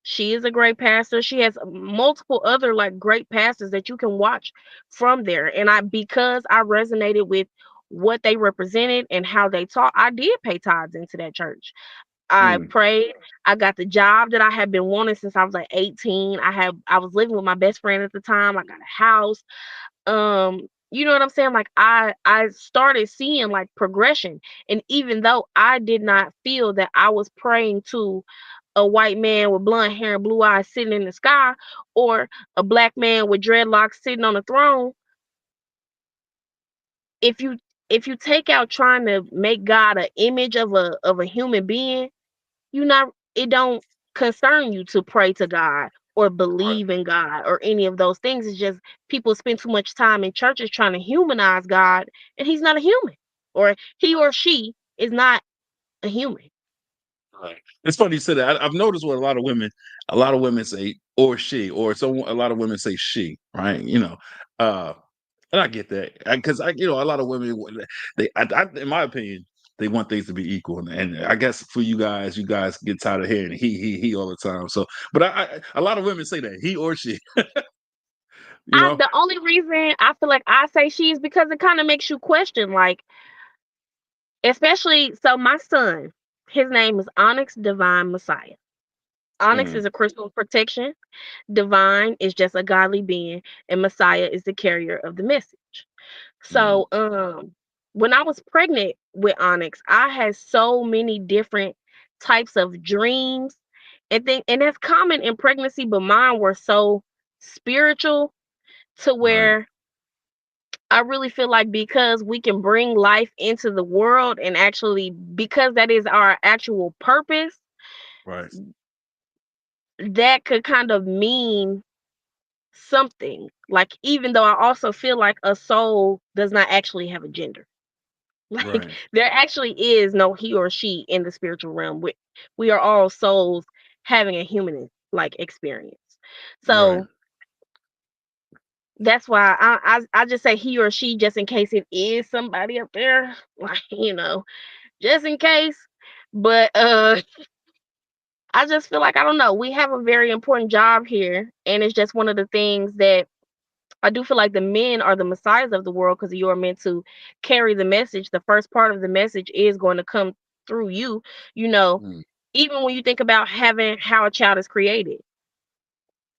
[SPEAKER 2] She is a great pastor. She has multiple other like great pastors that you can watch from there. And because I resonated with what they represented and how they taught, I did pay tithes into that church. I
[SPEAKER 1] Mm,
[SPEAKER 2] prayed. I got the job that I had been wanting since I was like 18. I was living with my best friend at the time. I got a house. You know what I'm saying? Like I started seeing like progression. And even though I did not feel that I was praying to a white man with blonde hair and blue eyes sitting in the sky, or a black man with dreadlocks sitting on a throne, if you take out trying to make God an image of a human being, you not it don't concern you to pray to God or
[SPEAKER 1] right.
[SPEAKER 2] believe in God or any of those things. It's just people spend too much time in churches trying to humanize God, and he's not a human, or he or she is not a human.
[SPEAKER 1] Right. It's funny you said that. I've noticed what a lot of women say, or she, or so a lot of women say she, right? Uh, and I get that because a lot of women, in my opinion, they want things to be equal, and I guess for you guys get tired of hearing he all the time. So, but a lot of women say that he or she, you
[SPEAKER 2] I
[SPEAKER 1] know.
[SPEAKER 2] The only reason I feel like I say she is because it kind of makes you question, like, especially so my son, his name is Onyx Divine Messiah. Onyx
[SPEAKER 1] Mm,
[SPEAKER 2] is a crystal of protection. Divine is just a godly being, and Messiah is the carrier of the message.
[SPEAKER 1] mm,
[SPEAKER 2] So, when I was pregnant with Onyx, I had so many different types of dreams and that's common in pregnancy, but mine were so spiritual to
[SPEAKER 1] right,
[SPEAKER 2] where I really feel like because we can bring life into the world and actually because that is our actual purpose,
[SPEAKER 1] right,
[SPEAKER 2] that could kind of mean something. Like even though I also feel like a soul does not actually have a gender. Like
[SPEAKER 1] right,
[SPEAKER 2] there actually is no he or she in the spiritual realm. We are all souls having a human like experience.
[SPEAKER 1] right.
[SPEAKER 2] So that's why I just say he or she just in case it is somebody up there. Like, just in case. But I just feel like I don't know. We have a very important job here, and it's just one of the things that I do feel like the men are the messiahs of the world because you are meant to carry the message. The first part of the message is going to come through you. You know,
[SPEAKER 1] Mm,
[SPEAKER 2] even when you think about having how a child is created,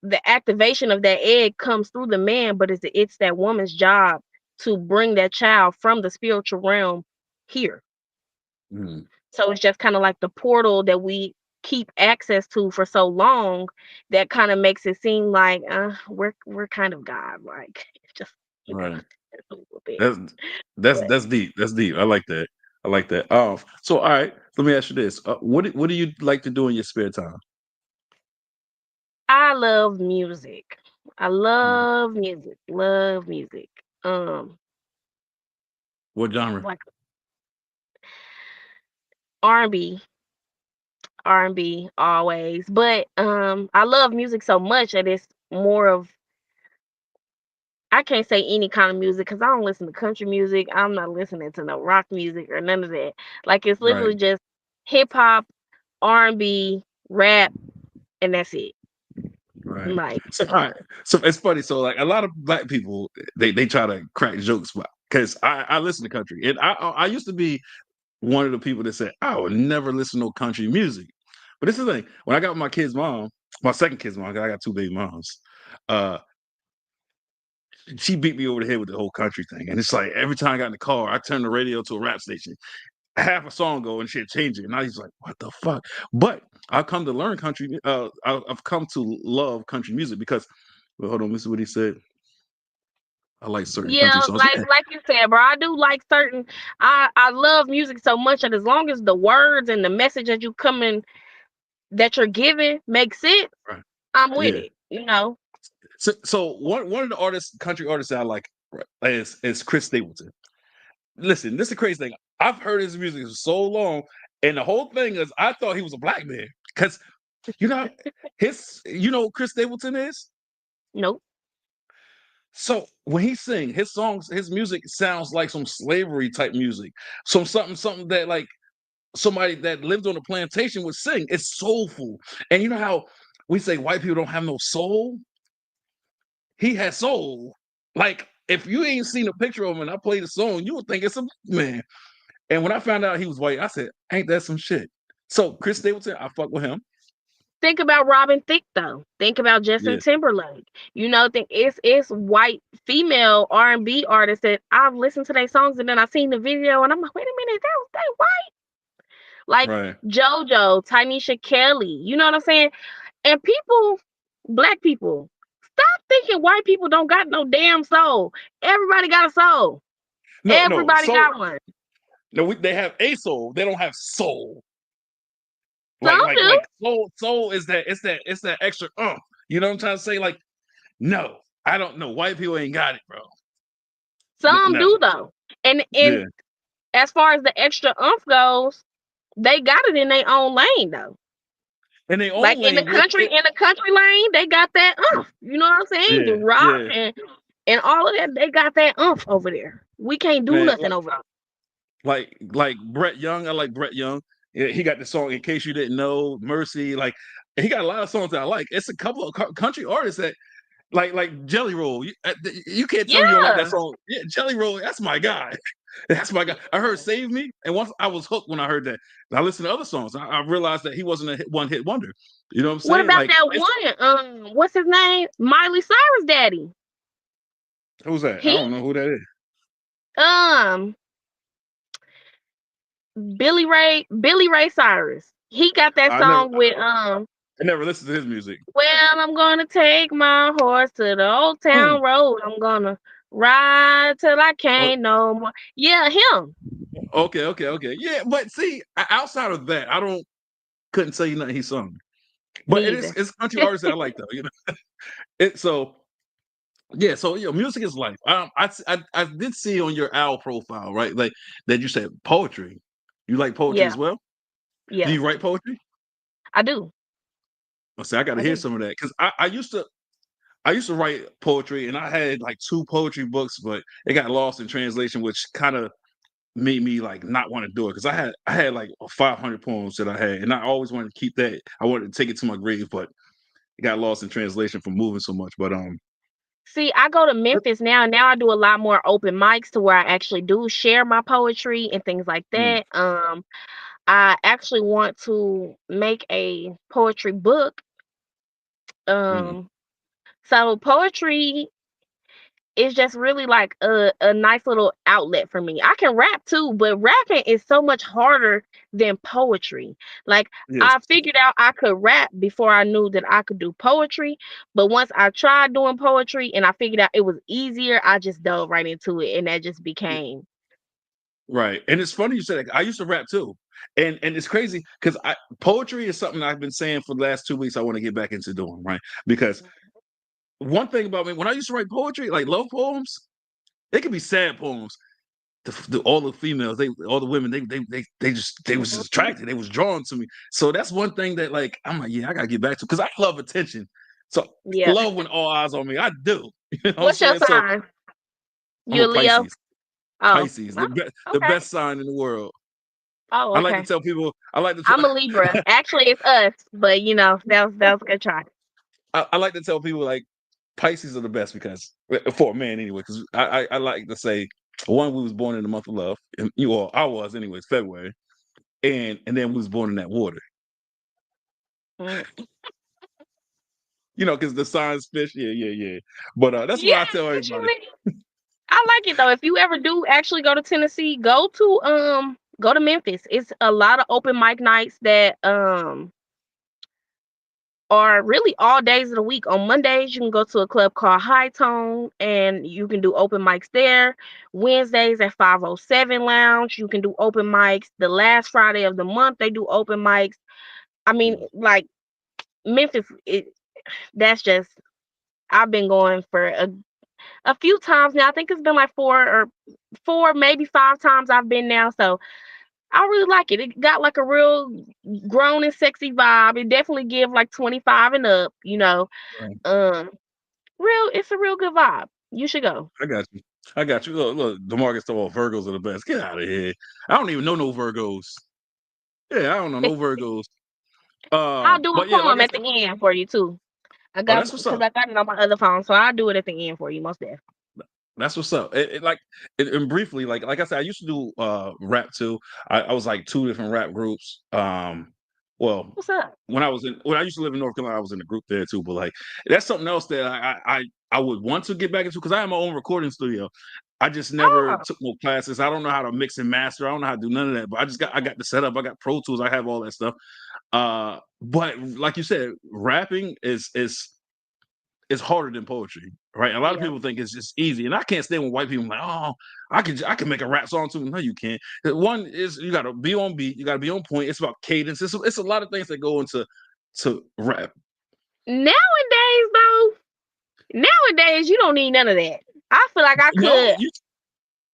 [SPEAKER 2] the activation of that egg comes through the man, but it's that woman's job to bring that child from the spiritual realm here.
[SPEAKER 1] mm,
[SPEAKER 2] So it's just kind of like the portal that we keep access to for so long that kind of makes it seem like we're kind of God, like just you know,
[SPEAKER 1] right.
[SPEAKER 2] just a little bit.
[SPEAKER 1] That's
[SPEAKER 2] But
[SPEAKER 1] that's deep. That's deep. I like that. I like that. So all right, let me ask you this. What do you like to do in your spare time?
[SPEAKER 2] I love music. I
[SPEAKER 1] Mm.
[SPEAKER 2] love music. Love music.
[SPEAKER 1] What genre?
[SPEAKER 2] Like R&B, R&B always. But I love music so much that it's more of I can't say any kind of music because I don't listen to country music. I'm not listening to no rock music or none of that. Like it's
[SPEAKER 1] Right,
[SPEAKER 2] literally just hip hop, R&B, rap, and that's it.
[SPEAKER 1] right.
[SPEAKER 2] Like
[SPEAKER 1] So all right. So it's funny. So like a lot of black people, they try to crack jokes because I listen to country, and I used to be one of the people that said I would never listen to no country music. But this is the thing. When I got my kid's mom, my second kid's mom, 'cause I got two baby moms. Uh, she beat me over the head with the whole country thing, and it's like every time I got in the car, I turned the radio to a rap station. Half a song go and shit change it, and I was like, "What the fuck?" But I've come to learn country. I've come to love country music because. Well, hold on. This is what he said. I like certain
[SPEAKER 2] yeah,
[SPEAKER 1] country songs. Yeah,
[SPEAKER 2] like you said, bro. I do like certain. I love music so much that as long as the words and the message that you coming that you're giving makes sense,
[SPEAKER 1] right.
[SPEAKER 2] I'm with
[SPEAKER 1] Yeah.
[SPEAKER 2] it. You know.
[SPEAKER 1] So one of the artists, country artists that I like, right, is Chris Stapleton. Listen, this is the crazy thing. I've heard his music for so long, and the whole thing is I thought he was a black man because you know who Chris Stapleton is.
[SPEAKER 2] Nope.
[SPEAKER 1] So when he sing his songs, his music sounds like some slavery type music, some something that like somebody that lived on a plantation would sing. It's soulful, and you know how we say white people don't have no soul. He has soul. Like if you ain't seen a picture of him and I played the song, you would think it's a man. And when I found out he was white, I said, "Ain't that some shit?" So Chris Stapleton, I fuck with him.
[SPEAKER 2] Think about Robin Thicke though. Think about Justin
[SPEAKER 1] Yeah,
[SPEAKER 2] Timberlake. You know, think it's white female R&B artists that I've listened to their songs and then I seen the video and I'm like, wait a minute, that white. Like
[SPEAKER 1] right.
[SPEAKER 2] JoJo, Tynesha Kelly. You know what I'm saying? And people, black people, stop thinking white people don't got no damn soul. Everybody got a soul.
[SPEAKER 1] No.
[SPEAKER 2] Everybody
[SPEAKER 1] So
[SPEAKER 2] got one.
[SPEAKER 1] no, they have a soul. They don't have soul.
[SPEAKER 2] Some do.
[SPEAKER 1] Like soul is that it's that extra. You know what I'm trying to say? Like no, I don't know. White people ain't got it, bro.
[SPEAKER 2] Some
[SPEAKER 1] No.
[SPEAKER 2] do though. And
[SPEAKER 1] Yeah.
[SPEAKER 2] as far as the extra umph goes, they got it in their own lane though.
[SPEAKER 1] In their own
[SPEAKER 2] Like
[SPEAKER 1] lane with it.
[SPEAKER 2] in the country lane, they got that umph. You know what I'm saying? The
[SPEAKER 1] Yeah,
[SPEAKER 2] rock
[SPEAKER 1] yeah,
[SPEAKER 2] and all of that, they got that umph over there. We can't do
[SPEAKER 1] man.
[SPEAKER 2] nothing over there.
[SPEAKER 1] Like Brett Young. I like Brett Young. Yeah, he got the song "In Case You Didn't Know," "Mercy." Like he got a lot of songs that I like. It's a couple of country artists that like Jelly Roll. You can't tell me you don't like that
[SPEAKER 2] Yeah.
[SPEAKER 1] song. Yeah, Jelly Roll. That's my guy. That's my guy. I heard "Save Me," and once I was hooked when I heard that. I listened to other songs. I realized that he wasn't a one hit wonder. You know what I'm
[SPEAKER 2] What
[SPEAKER 1] saying?
[SPEAKER 2] about
[SPEAKER 1] Like,
[SPEAKER 2] that
[SPEAKER 1] it's
[SPEAKER 2] one? What's his name? Miley Cyrus daddy.
[SPEAKER 1] who's that? I
[SPEAKER 2] He
[SPEAKER 1] don't know who that is.
[SPEAKER 2] um Billy Ray Cyrus. He got that
[SPEAKER 1] I never,
[SPEAKER 2] song with
[SPEAKER 1] I never listened to his music.
[SPEAKER 2] well, I'm gonna take my horse to the old
[SPEAKER 1] Hmm.
[SPEAKER 2] town road. I'm gonna ride till I
[SPEAKER 1] Oh,
[SPEAKER 2] can't no more. Yeah, him.
[SPEAKER 1] okay. Yeah, but see, outside of that, I don't couldn't tell you nothing he sung. But
[SPEAKER 2] Me either.
[SPEAKER 1] it's country artists that I like though. You know, it so yeah. So music is life. I did see on your owl profile right, like that you said poetry. You like poetry
[SPEAKER 2] Yeah,
[SPEAKER 1] as well? Do
[SPEAKER 2] yeah.
[SPEAKER 1] you write poetry?
[SPEAKER 2] I do.
[SPEAKER 1] I say I got to
[SPEAKER 2] I
[SPEAKER 1] hear
[SPEAKER 2] do.
[SPEAKER 1] some of that because I used to write poetry and I had like two poetry books, but it got lost in translation, which kind of made me like not want to do it because I had like 500 poems that I had, and I always wanted to keep that. I wanted to take it to my grave, but it got lost in translation from moving so much. But
[SPEAKER 2] See, I go to Memphis now. Now I do a lot more open mics to where I actually do share my poetry and things like
[SPEAKER 1] mm,
[SPEAKER 2] that. I actually want to make a poetry book.
[SPEAKER 1] mm,
[SPEAKER 2] Um, so poetry is just really like a nice little outlet for me. I can rap too, but rapping is so much harder than poetry. Like
[SPEAKER 1] yes,
[SPEAKER 2] I figured out I could rap before I knew that I could do poetry, but once I tried doing poetry and I figured out it was easier, I just dove right into it and that just
[SPEAKER 1] yeah,
[SPEAKER 2] became.
[SPEAKER 1] right. And it's funny you said that. I used to rap too, and it's crazy because I poetry is something I've been saying for the last 2 weeks. I want to get back into doing right because one thing about me when I used to write poetry, like love poems, they could be sad poems. All the females, all the women, they was just
[SPEAKER 2] Mhm.
[SPEAKER 1] attracted. They was drawn to me. So that's one thing that like I'm like, yeah, I gotta get back to because I love attention. So I
[SPEAKER 2] Yeah.
[SPEAKER 1] love when all eyes on me. I do. You know what I'm
[SPEAKER 2] What's your
[SPEAKER 1] saying? So
[SPEAKER 2] sign?
[SPEAKER 1] I'm
[SPEAKER 2] You
[SPEAKER 1] a
[SPEAKER 2] a Leo?
[SPEAKER 1] Pisces.
[SPEAKER 2] Oh,
[SPEAKER 1] Pisces,
[SPEAKER 2] oh,
[SPEAKER 1] the
[SPEAKER 2] okay.
[SPEAKER 1] best sign in the world.
[SPEAKER 2] Oh,
[SPEAKER 1] I like to
[SPEAKER 2] okay.
[SPEAKER 1] tell people. I like to.
[SPEAKER 2] I'm a Libra. Actually, it's us, but that was a good try.
[SPEAKER 1] I like to tell people like Pisces are the best because for a man anyway. Because I like to say one we was born in the month of love, and you all I was anyways February, and then we was born in that water.
[SPEAKER 2] Mm.
[SPEAKER 1] You know, because the signs fish. Yeah, yeah, yeah. But that's what
[SPEAKER 2] Yeah,
[SPEAKER 1] I tell everybody.
[SPEAKER 2] actually. I like it though. If you ever do actually go to Tennessee, go to Memphis. It's a lot of open mic nights that are really all days of the week. On Mondays, you can go to a club called High Tone and you can do open mics there. Wednesdays at 507 Lounge, you can do open mics. The last Friday of the month, they do open mics. I mean,
[SPEAKER 1] Mm,
[SPEAKER 2] like Memphis, that's just I've been going for a few times now. I think it's been like four, maybe 5 times I've been now. So I really like it. It got like a real grown and sexy vibe. It definitely give like 25 and up.
[SPEAKER 1] right.
[SPEAKER 2] Um, it's a real good vibe. You should go.
[SPEAKER 1] I got you. I got you. Look, Demarcus told Virgos are the best. Get out of here. I don't even know no Virgos. Yeah, I don't know no Virgos.
[SPEAKER 2] I'll do a
[SPEAKER 1] But yeah, like
[SPEAKER 2] poem
[SPEAKER 1] I
[SPEAKER 2] at
[SPEAKER 1] said,
[SPEAKER 2] the end for you too.
[SPEAKER 1] oh, that's what's
[SPEAKER 2] Because
[SPEAKER 1] up.
[SPEAKER 2] I got it on my other phone, so I'll do it at the end for you, most definitely.
[SPEAKER 1] That's what's up. And briefly, like I said, I used to do rap too. I was like two different rap groups. Well,
[SPEAKER 2] What's up?
[SPEAKER 1] when I used to live in North Carolina, I was in a group there too. But like that's something else that I would want to get back into because I have my own recording studio. I just never
[SPEAKER 2] Oh,
[SPEAKER 1] took no classes. I don't know how to mix and master. I don't know how to do none of that. But I got the setup. I got Pro Tools. I have all that stuff. But like you said, rapping is it's harder than poetry, right? A lot of
[SPEAKER 2] yeah.
[SPEAKER 1] people think it's just easy, and I can't stand when white people are like, "Oh, I can make a rap song too." No, you can't. One is you got to be on beat, you got to be on point. It's about cadence. It's a lot of things that go into to rap.
[SPEAKER 2] Nowadays, though, you don't need none of that. I feel like I
[SPEAKER 1] No,
[SPEAKER 2] could.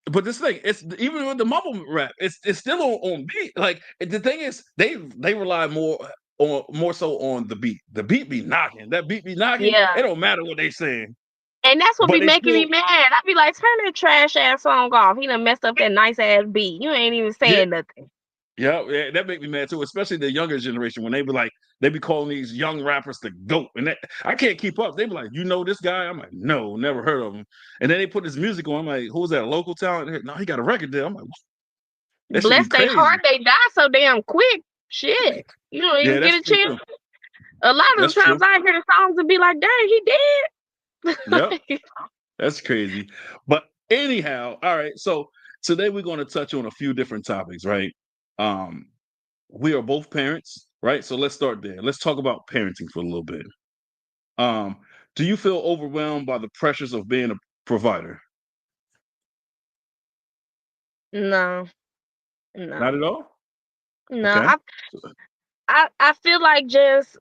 [SPEAKER 1] but this thing, it's even with the mumble rap, it's still on beat. Like the thing is, they rely more so on the beat. The beat be knocking. That beat be knocking.
[SPEAKER 2] Yeah.
[SPEAKER 1] It don't matter what they saying,
[SPEAKER 2] And that's what
[SPEAKER 1] but
[SPEAKER 2] be
[SPEAKER 1] they
[SPEAKER 2] making me
[SPEAKER 1] still
[SPEAKER 2] mad. I be like, turn that trash ass song off. He done messed up that nice ass beat. You ain't even
[SPEAKER 1] yeah.
[SPEAKER 2] saying nothing.
[SPEAKER 1] Yeah, yeah, that make me mad too, especially the younger generation when they be like, they be calling these young rappers the goat, and I can't keep up. They be like, you know this guy? I'm like, no, never heard of him. And then they put his music on. I'm like, who's that? Local talent? No, he got a record deal. I'm like, that should be
[SPEAKER 2] Bless they heart,
[SPEAKER 1] crazy.
[SPEAKER 2] they die so damn quick. Shit. You don't
[SPEAKER 1] Yeah,
[SPEAKER 2] even get
[SPEAKER 1] that's
[SPEAKER 2] a
[SPEAKER 1] true
[SPEAKER 2] chance.
[SPEAKER 1] too.
[SPEAKER 2] A lot of
[SPEAKER 1] That's
[SPEAKER 2] the times
[SPEAKER 1] true.
[SPEAKER 2] I hear the songs and be like, dang, he
[SPEAKER 1] Yep,
[SPEAKER 2] dead.
[SPEAKER 1] that's crazy. But anyhow, all right. So today we're going to touch on a few different topics, right? Um, we are both parents, right? So let's start there. Let's talk about parenting for a little bit. Um, do you feel overwhelmed by the pressures of being a provider?
[SPEAKER 2] No,
[SPEAKER 1] Not
[SPEAKER 2] no,
[SPEAKER 1] at all?
[SPEAKER 2] no.
[SPEAKER 1] Okay.
[SPEAKER 2] I feel like just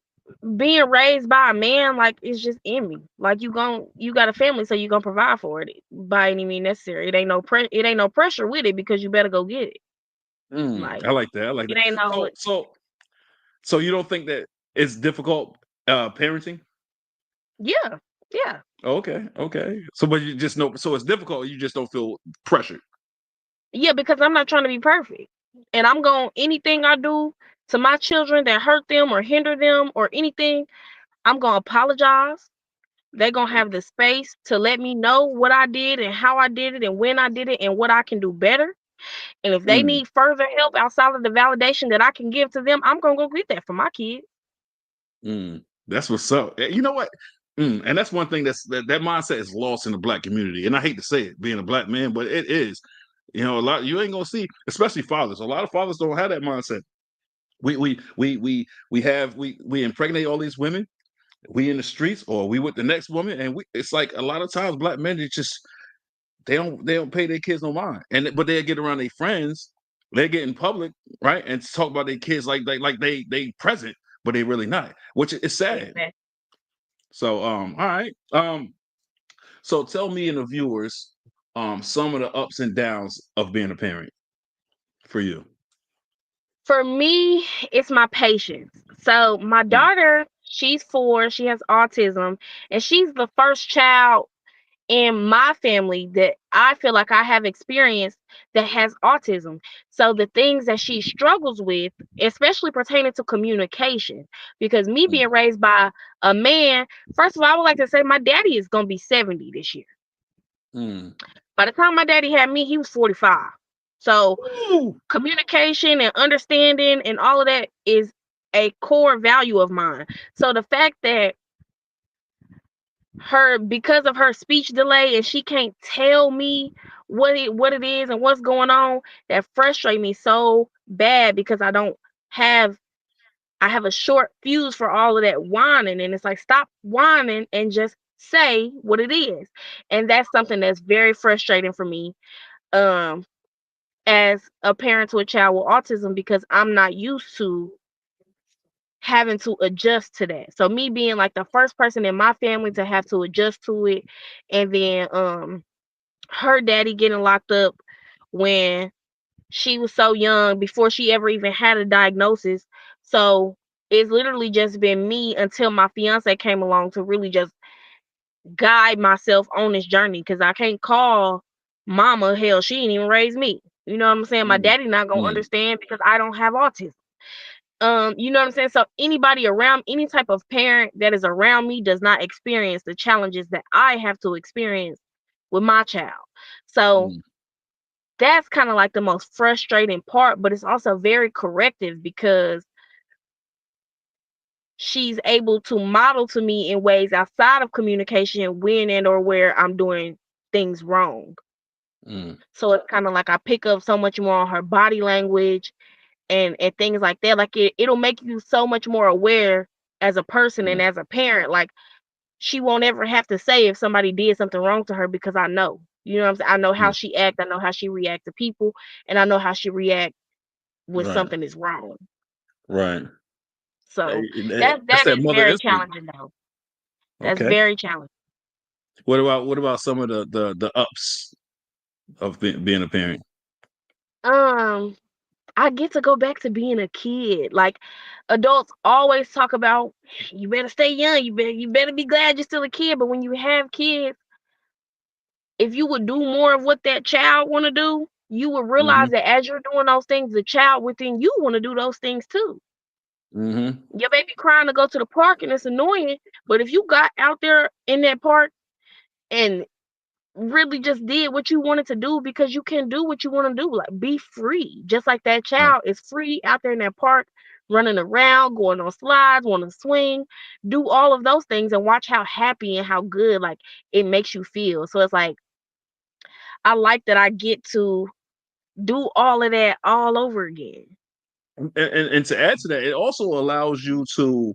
[SPEAKER 2] being raised by a man, like it's just in me. Like you got a family, so you gonna provide for it by any means necessary. It ain't no pressure with it because you better go get it. Like
[SPEAKER 1] I like that. I like
[SPEAKER 2] it
[SPEAKER 1] that.
[SPEAKER 2] ain't no.
[SPEAKER 1] So you don't think that it's difficult parenting?
[SPEAKER 2] Yeah, yeah.
[SPEAKER 1] Okay, okay. So but you just know so it's difficult, you just don't feel pressured.
[SPEAKER 2] Yeah, because I'm not trying to be perfect. And I'm going anything I do to my children that hurt them or hinder them or anything, I'm going to apologize. They're going to have the space to let me know what I did and how I did it and when I did it and what I can do better. And if they
[SPEAKER 1] Mm,
[SPEAKER 2] need further help outside of the validation that I can give to them, I'm going to go get that for my kids.
[SPEAKER 1] mm. That's what's up. You know what? And that's one thing that mindset is lost in the black community. And I hate to say it, being a black man, but it is. You know, a lot you ain't gonna see, especially fathers. A lot of fathers don't have that mindset. We impregnate all these women. We in the streets, or we with the next woman, and it's like a lot of times black men they don't pay their kids no mind, but they get around their friends, they get in public, right, and talk about their kids like they present, but they really not, which is sad.
[SPEAKER 2] Exactly.
[SPEAKER 1] So all right, so tell me and the viewers some of the ups and downs of being a parent for you.
[SPEAKER 2] For me, it's my patience. So my
[SPEAKER 1] Mm,
[SPEAKER 2] daughter, she's 4, she has autism, and she's the first child in my family that I feel like I have experienced that has autism. So the things that she struggles with, especially pertaining to communication, because me
[SPEAKER 1] mm,
[SPEAKER 2] being raised by a man, first of all, I would like to say my daddy is going to be 70 this year.
[SPEAKER 1] mm.
[SPEAKER 2] By the time my daddy had me, he was 45. So
[SPEAKER 1] Ooh.
[SPEAKER 2] communication and understanding and all of that is a core value of mine. So the fact that because of her speech delay and she can't tell me what it is and what's going on, that frustrates me so bad because have I have a short fuse for all of that whining, and it's like stop whining and just say what it is. And that's something that's very frustrating for me um as a parent to a child with autism, because I'm not used to having to adjust to that. So me being like the first person in my family to have to adjust to it, and then her daddy getting locked up when she was so young before she ever even had a diagnosis. So it's literally just been me until my fiance came along to really just guide myself on this journey, because I can't call mama, hell, she ain't even raised me. You know what I'm saying? My
[SPEAKER 1] Mm,
[SPEAKER 2] daddy not gonna
[SPEAKER 1] mm,
[SPEAKER 2] understand because I don't have autism. You know what I'm saying? So anybody around, any type of parent that is around me does not experience the challenges that I have to experience with my child. So
[SPEAKER 1] mm,
[SPEAKER 2] that's kind of like the most frustrating part, but it's also very corrective because she's able to model to me in ways outside of communication when and or where I'm doing things wrong.
[SPEAKER 1] mm,
[SPEAKER 2] So it's kind of like I pick up so much more on her body language and things like that. Like it'll make you so much more aware as a person and
[SPEAKER 1] mm,
[SPEAKER 2] as a parent. Like she won't ever have to say if somebody did something wrong to her, because I know. You know what I'm saying? I know how
[SPEAKER 1] mm.
[SPEAKER 2] she act, I know how she react to people, and I know how she react when
[SPEAKER 1] Right,
[SPEAKER 2] something is wrong.
[SPEAKER 1] right.
[SPEAKER 2] So
[SPEAKER 1] That's
[SPEAKER 2] that
[SPEAKER 1] that
[SPEAKER 2] is
[SPEAKER 1] mother
[SPEAKER 2] very
[SPEAKER 1] instinct.
[SPEAKER 2] challenging though. That's
[SPEAKER 1] Okay.
[SPEAKER 2] very challenging.
[SPEAKER 1] What about some of the ups of being a parent?
[SPEAKER 2] Um, I get to go back to being a kid. Like adults always talk about, you better stay young, you better be glad you're still a kid. But when you have kids, if you would do more of what that child want to do, you would realize
[SPEAKER 1] Hmm.
[SPEAKER 2] that as you're doing those things, the child within you want to do those things too.
[SPEAKER 1] Hmm.
[SPEAKER 2] Your baby crying to go to the park and it's annoying, but if you got out there in that park and really just did what you wanted to do, because you can do what you want to do, like be free, just like that
[SPEAKER 1] Right.
[SPEAKER 2] child is free out there in that park, running around, going on slides, want to swing, do all of those things, and watch how happy and how good like it makes you feel. So it's like I like that I get to do all of that all over again.
[SPEAKER 1] And to add to that, it also allows you to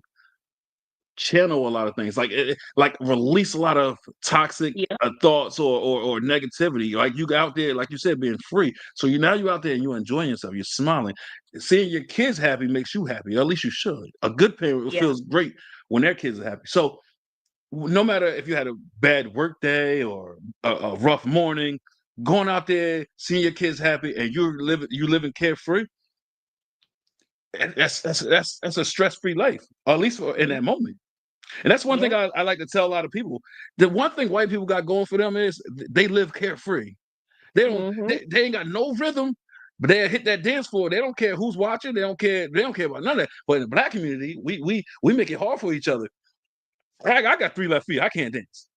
[SPEAKER 1] channel a lot of things, like release a lot of toxic
[SPEAKER 2] Yeah,
[SPEAKER 1] thoughts or negativity. Like you out there, like you said, being free. So you out there and you're enjoying yourself. You're smiling. Seeing your kids happy makes you happy. Or at least you should. A good parent
[SPEAKER 2] yeah,
[SPEAKER 1] feels great when their kids are happy. So no matter if you had a bad work day or a rough morning, going out there, seeing your kids happy, and you living carefree, that's a stress free life, or at least in
[SPEAKER 2] yeah,
[SPEAKER 1] that moment. And that's one thing
[SPEAKER 2] yeah,
[SPEAKER 1] I like to tell a lot of people. The one thing white people got going for them is they live carefree. They don't.
[SPEAKER 2] Mhm.
[SPEAKER 1] They ain't got no rhythm, but they hit that dance floor. They don't care who's watching. They don't care. They don't care about none of that. But in the black community, we make it hard for each other. I got 3 left feet. I can't dance.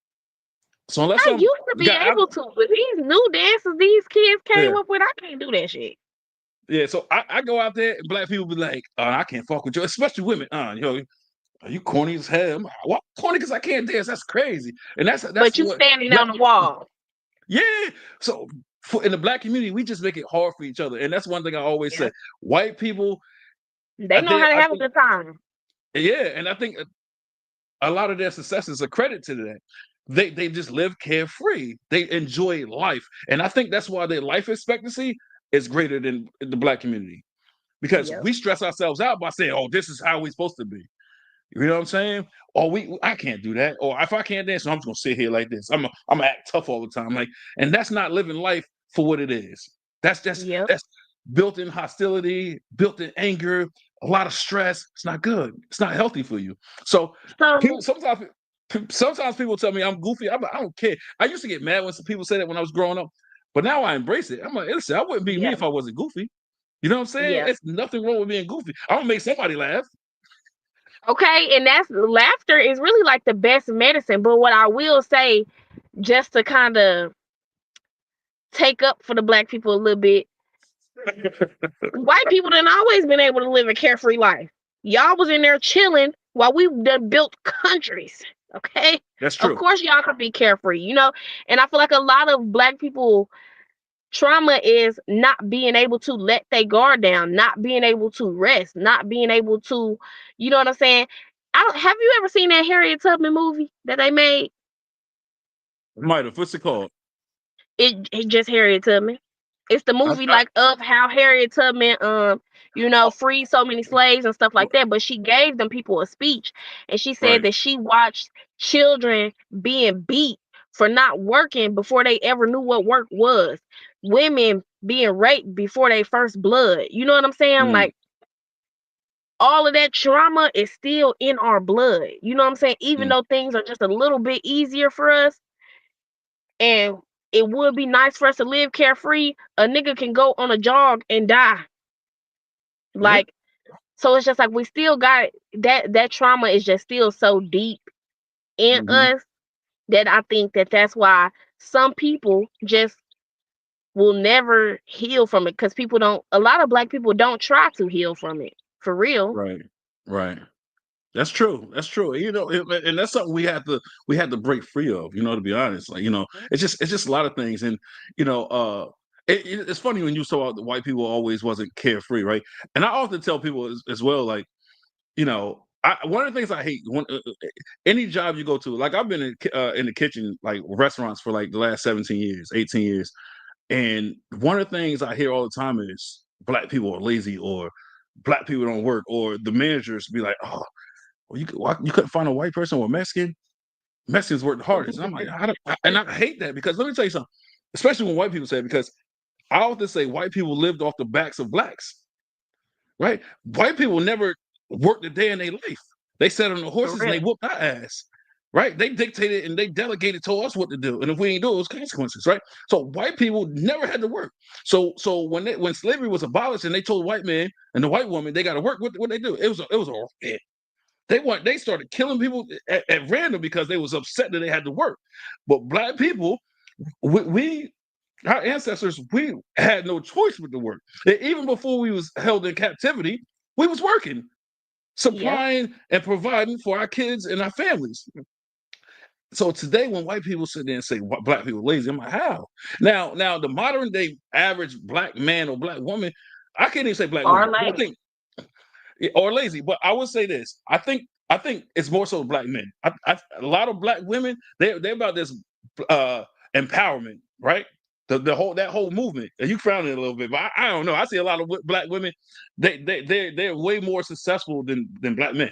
[SPEAKER 1] So unless
[SPEAKER 2] I
[SPEAKER 1] I'm
[SPEAKER 2] used to be
[SPEAKER 1] got I,
[SPEAKER 2] able to, but these new dances these kids
[SPEAKER 1] yeah
[SPEAKER 2] came up with, I can't do that shit.
[SPEAKER 1] yeah. So I go out there and black people be like, I can't fuck with you, especially women. Are you corny as hell? I'm like, what corny? Because I can't dance. That's crazy. And that's
[SPEAKER 2] But you
[SPEAKER 1] what
[SPEAKER 2] standing
[SPEAKER 1] black.
[SPEAKER 2] on the wall.
[SPEAKER 1] Yeah. So in the black community, we just make it hard for each other, and that's one thing I always
[SPEAKER 2] Yeah.
[SPEAKER 1] say. White people,
[SPEAKER 2] They know how to
[SPEAKER 1] I
[SPEAKER 2] have a
[SPEAKER 1] think,
[SPEAKER 2] good time.
[SPEAKER 1] yeah, and I think a lot of their success is a credit to that. They just live carefree. They enjoy life, and I think that's why their life expectancy is greater than the black community because
[SPEAKER 2] Yep.
[SPEAKER 1] we stress ourselves out by saying, "Oh, this is how we're supposed to be." You know what I'm saying? Or I can't do that. Or if I can't dance, I'm just gonna sit here like this. I'm gonna act tough all the time. Like, and that's not living life for what it is.
[SPEAKER 2] Yep.
[SPEAKER 1] That's built-in hostility, built-in anger, a lot of stress. It's not good. It's not healthy for you. So people
[SPEAKER 2] So
[SPEAKER 1] sometimes people tell me I'm goofy. I don't care. I used to get mad when some people say that when I was growing up, but now I embrace it. I'm like, listen, I wouldn't be me
[SPEAKER 2] yeah,
[SPEAKER 1] if I wasn't goofy. You know what I'm saying?
[SPEAKER 2] yeah.
[SPEAKER 1] It's nothing wrong with being goofy. I don't make somebody laugh.
[SPEAKER 2] Okay, and that's laughter is really like the best medicine. But what I will say, just to kind of take up for the black people a little bit, white people done always been able to live a carefree life. Y'all was in there chilling while we done built countries. Okay,
[SPEAKER 1] That's
[SPEAKER 2] of
[SPEAKER 1] true.
[SPEAKER 2] course y'all could be carefree, you know. And I feel like a lot of black people trauma is not being able to let their guard down, not being able to rest, not being able to, you know what I'm saying? I don't, have you ever seen that Harriet Tubman movie that they made?
[SPEAKER 1] Might have. What's it called?
[SPEAKER 2] It just Harriet Tubman. It's the
[SPEAKER 1] I,
[SPEAKER 2] movie
[SPEAKER 1] I,
[SPEAKER 2] like of how Harriet Tubman freed so many slaves and stuff like that. But she gave them people a speech and she said
[SPEAKER 1] right.
[SPEAKER 2] that she watched children being beat for not working before they ever knew what work was. Women being raped before they first blood. You know what I'm saying?
[SPEAKER 1] Mm,
[SPEAKER 2] Like all of that trauma is still in our blood. You know what I'm saying? Even
[SPEAKER 1] mm.
[SPEAKER 2] though things are just a little bit easier for us, and it would be nice for us to live carefree, a nigga can go on a jog and die.
[SPEAKER 1] Yeah.
[SPEAKER 2] Like, so it's just like we still got that trauma is just still so deep in
[SPEAKER 1] Hmm.
[SPEAKER 2] us that I think that that's why some people just will never heal from it because people don't, a lot of black people don't try to heal from it for real.
[SPEAKER 1] Right. Right. That's true. That's true. And that's something we had to break free of. To be honest, like it's just a lot of things, and you know, it's funny when you saw the white people always wasn't carefree, right? And I often tell people as well, like one of the things I hate any job you go to, like I've been in the kitchen, like restaurants for like the last 17 years, 18 years. And one of the things I hear all the time is black people are lazy or black people don't work, or the managers be like, "Oh, well, you couldn't find a white person or Mexican. Mexicans work the hardest." And I'm like, and I hate that because let me tell you something, especially when white people say it, because I often say white people lived off the backs of blacks, right? White people never worked a day in their life. They sat on the
[SPEAKER 2] For
[SPEAKER 1] horses and they
[SPEAKER 2] real.
[SPEAKER 1] whooped our ass, right? They dictated and they delegated to us what to do, and if we ain't do it, it was consequences, right? So white people never had to work. So when slavery was abolished and they told white men and the white woman they got to work, what they do? It was a they started killing people at random because they was upset that they had to work. But black people, we our ancestors, we had no choice but to work. Even before we was held in captivity, we was working,
[SPEAKER 2] Yep.
[SPEAKER 1] supplying and providing for our kids and our families. So today, when white people sit there and say black people lazy, I'm like, how? Now the modern day average black man or black woman, I can't even say black
[SPEAKER 2] Or
[SPEAKER 1] woman. I
[SPEAKER 2] lady.
[SPEAKER 1] think or lazy. But I would say this: I think it's more so black men. A lot of black women they're about this uh, empowerment, right? The whole movement. And you found it a little bit, but I don't know. I see a lot of black women. They're way more successful than black men.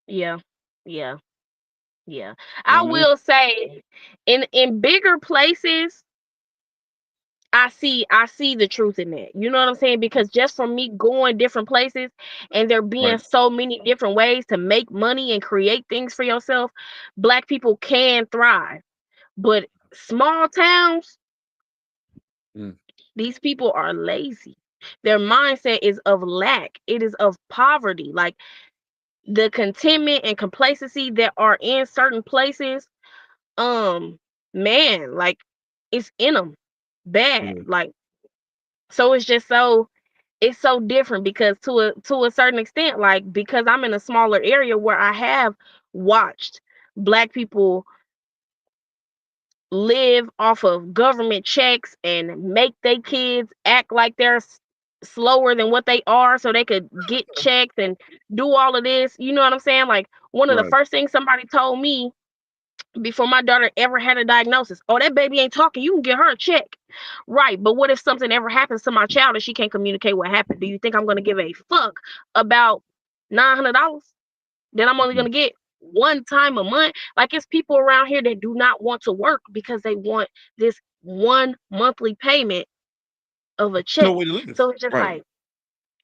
[SPEAKER 2] Yeah. Yeah. Yeah.
[SPEAKER 1] You
[SPEAKER 2] I
[SPEAKER 1] know what I mean?
[SPEAKER 2] will say in bigger places, I see the truth in that. You know what I'm saying? Because just from me going different places and there being
[SPEAKER 1] Right.
[SPEAKER 2] so many different ways to make money and create things for yourself, black people can thrive. But small towns,
[SPEAKER 1] Mm.
[SPEAKER 2] These people are lazy. Their mindset is of lack. It is of poverty. Like the contentment and complacency that are in certain places, um, man, like it's in them bad.
[SPEAKER 1] Yeah.
[SPEAKER 2] Like so, it's so different because to a certain extent, like because I'm in a smaller area where I have watched black people live off of government checks and make their kids act like they're slower than what they are so they could get checks and do all of this. You know what I'm saying? Like one of the
[SPEAKER 1] Right.
[SPEAKER 2] first things somebody told me before my daughter ever had a diagnosis, oh, that baby ain't talking, you can get her a check. Right, but what if something ever happens to my child and she can't communicate what happened? Do you think I'm going to give a fuck about $900? Then I'm only
[SPEAKER 1] Mhm.
[SPEAKER 2] gonna get one time a month. Like it's people around here that do not want to work because they want this one monthly payment of a
[SPEAKER 1] No
[SPEAKER 2] check.
[SPEAKER 1] way to live.
[SPEAKER 2] So it's just
[SPEAKER 1] Right.
[SPEAKER 2] like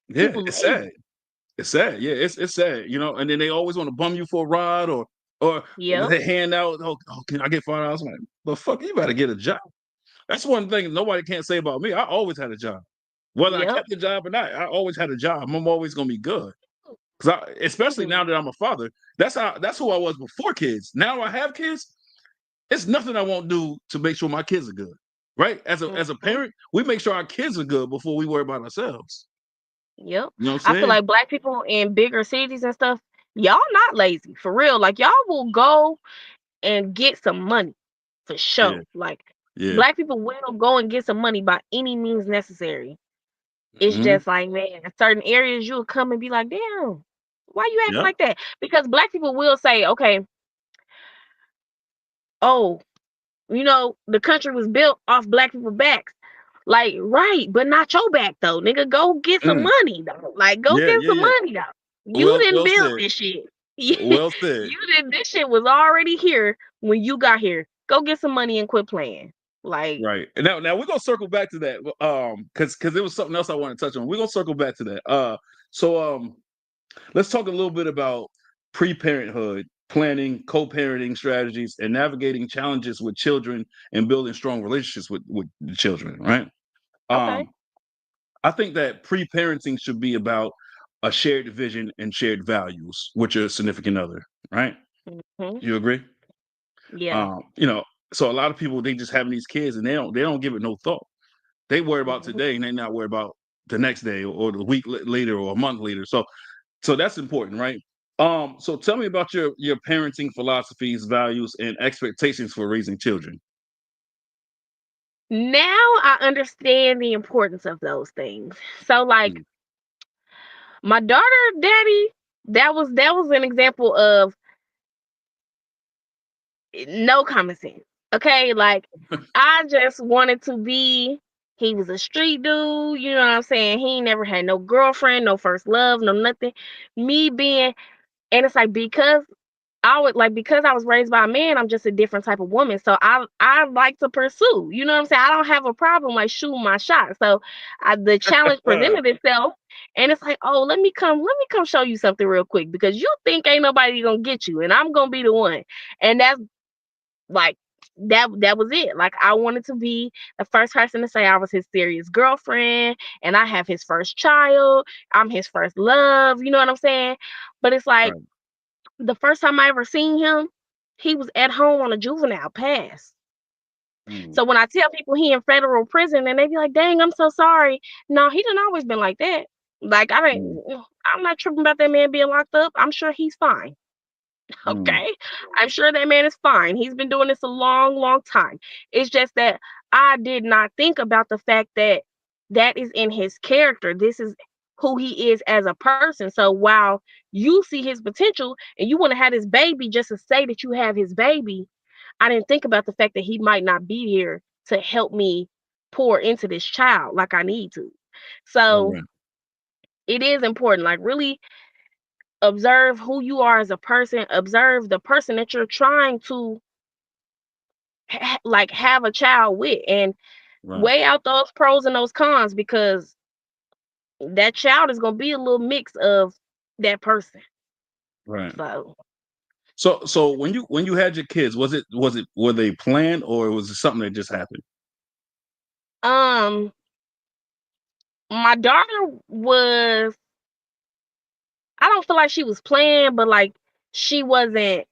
[SPEAKER 1] Yeah,
[SPEAKER 2] people
[SPEAKER 1] it's sad.
[SPEAKER 2] lazy.
[SPEAKER 1] It's sad. Yeah, it's sad, you know, and then they always want to bum you for a ride or
[SPEAKER 2] Yep,
[SPEAKER 1] they hand out, oh, can I get $5? I'm like, but fuck, you better get a job. That's one thing nobody can't say about me. I always had a job. Whether I
[SPEAKER 2] yep.
[SPEAKER 1] kept the job or not, I always had a job. I'm always gonna be good. Cause especially
[SPEAKER 2] Mhm,
[SPEAKER 1] now that I'm a father, that's who I was before kids. Now I have kids, it's nothing I won't do to make sure my kids are good. Right? As a
[SPEAKER 2] mhm,
[SPEAKER 1] parent, we make sure our kids are good before we worry about ourselves.
[SPEAKER 2] yep.
[SPEAKER 1] You know what
[SPEAKER 2] I
[SPEAKER 1] I'm
[SPEAKER 2] feel
[SPEAKER 1] saying?
[SPEAKER 2] like black people in bigger cities and stuff, y'all not lazy for real. Like y'all will go and get some money for
[SPEAKER 1] Yeah,
[SPEAKER 2] sure. Like
[SPEAKER 1] yeah.
[SPEAKER 2] black people will go and get some money by any means necessary. It's
[SPEAKER 1] Hmm.
[SPEAKER 2] just like, man, in certain areas you'll come and be like, damn, why you acting
[SPEAKER 1] Yep.
[SPEAKER 2] like that? Because black people will say, okay, oh, the country was built off black people backs. Like, right, but not your back though, nigga. Go get some
[SPEAKER 1] Mm.
[SPEAKER 2] money though. Like, go
[SPEAKER 1] Yeah,
[SPEAKER 2] get
[SPEAKER 1] yeah,
[SPEAKER 2] some
[SPEAKER 1] yeah.
[SPEAKER 2] money though. You
[SPEAKER 1] Well,
[SPEAKER 2] didn't
[SPEAKER 1] well
[SPEAKER 2] build
[SPEAKER 1] said.
[SPEAKER 2] this shit. You
[SPEAKER 1] Well said.
[SPEAKER 2] didn't. This shit was already here when you got here. Go get some money and quit playing. Like,
[SPEAKER 1] Right. And now we're gonna circle back to that. Because there was something else I want to touch on. We're gonna circle back to that. So let's talk a little bit about pre-parenthood, planning, co-parenting strategies, and navigating challenges with children and building strong relationships with the children, right?
[SPEAKER 2] okay,
[SPEAKER 1] Um, I think that pre-parenting should be about a shared vision and shared values with your significant other, right?
[SPEAKER 2] hmm,
[SPEAKER 1] You agree?
[SPEAKER 2] yeah,
[SPEAKER 1] You know, so a lot of people they just having these kids and they don't give it no thought. They worry about
[SPEAKER 2] hmm,
[SPEAKER 1] today and they not worry about the next day or the week later or a month later. So that's important, right? So tell me about your parenting philosophies, values, and expectations for raising children.
[SPEAKER 2] now I understand the importance of those things. So, like,
[SPEAKER 1] Mm.
[SPEAKER 2] my daughter daddy, that was an example of no common sense. Okay, like I just wanted to be. He was a street dude, you know what I'm saying? He ain't never had no girlfriend, no first love, no nothing. Me being, and it's like because I was raised by a man, I'm just a different type of woman. So I like to pursue. You know what I'm saying? I don't have a problem like shooting my shot. So the challenge
[SPEAKER 1] Uh,
[SPEAKER 2] presented itself, and it's like, oh, let me come show you something real quick because you think ain't nobody gonna get you, and I'm gonna be the one. And that's like that was it. Like I wanted to be the first person to say I was his serious girlfriend and I have his first child. I'm his first love. You know what I'm saying? But it's like
[SPEAKER 1] right.
[SPEAKER 2] the first time I ever seen him, he was at home on a juvenile pass.
[SPEAKER 1] Mm,
[SPEAKER 2] So when I tell people he in federal prison and they be like, dang, I'm so sorry. No, he didn't always been like that. Like
[SPEAKER 1] mm,
[SPEAKER 2] I'm not tripping about that man being locked up. I'm sure he's fine.
[SPEAKER 1] mm,
[SPEAKER 2] Okay. I'm sure that man is fine. He's been doing this a long, long time. It's just that I did not think about the fact that that is in his character. This is who he is as a person. So while you see his potential and you want to have this baby just to say that you have his baby, I didn't think about the fact that he might not be here to help me pour into this child like I need to.
[SPEAKER 1] all
[SPEAKER 2] So
[SPEAKER 1] right.
[SPEAKER 2] it is important. Like really observe who you are as a person, observe the person that you're trying to like have a child with and
[SPEAKER 1] Right.
[SPEAKER 2] weigh out those pros and those cons because that child is going to be a little mix of that person.
[SPEAKER 1] Right.
[SPEAKER 2] So
[SPEAKER 1] So when you had your kids, were they planned or was it something that just happened?
[SPEAKER 2] Um, my daughter was. I don't feel like she was playing, but like she wasn't.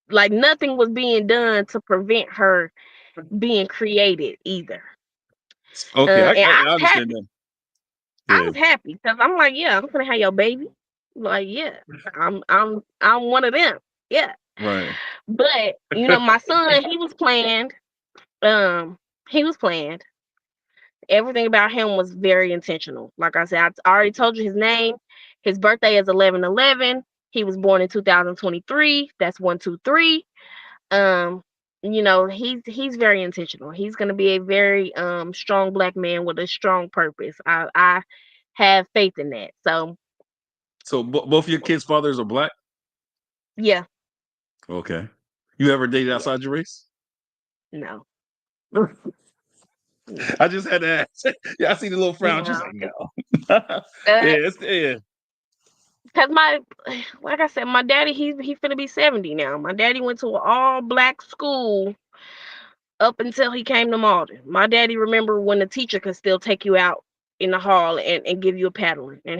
[SPEAKER 2] Like nothing was being done to prevent her being created either.
[SPEAKER 1] Okay, I,
[SPEAKER 2] And
[SPEAKER 1] I,
[SPEAKER 2] I
[SPEAKER 1] I
[SPEAKER 2] was
[SPEAKER 1] understand
[SPEAKER 2] happy.
[SPEAKER 1] that.
[SPEAKER 2] I
[SPEAKER 1] Yeah,
[SPEAKER 2] was happy because I'm like, yeah, I'm gonna have your baby. Like, yeah, I'm one of them. Yeah.
[SPEAKER 1] right.
[SPEAKER 2] But my son, he was planned. Um, he was planned. Everything about him was very intentional. Like I said, I already told you his name. His birthday is 11/11. He was born in 2023. That's 123. Um, he's very intentional. He's gonna be a very strong black man with a strong purpose. I have faith in that. So
[SPEAKER 1] So both of your kids' fathers are black.
[SPEAKER 2] yeah,
[SPEAKER 1] Okay. You ever dated
[SPEAKER 2] yeah,
[SPEAKER 1] outside your race?
[SPEAKER 2] no, no,
[SPEAKER 1] I just had to ask. Yeah, I see the little frown. She's
[SPEAKER 2] no.
[SPEAKER 1] like, no. Yeah, yeah.
[SPEAKER 2] Cause my, like I said, my daddy, he finna be 70 now. My daddy went to an all black school up until he came to Malden. My daddy remember when the teacher could still take you out in the hall and give you a paddling. And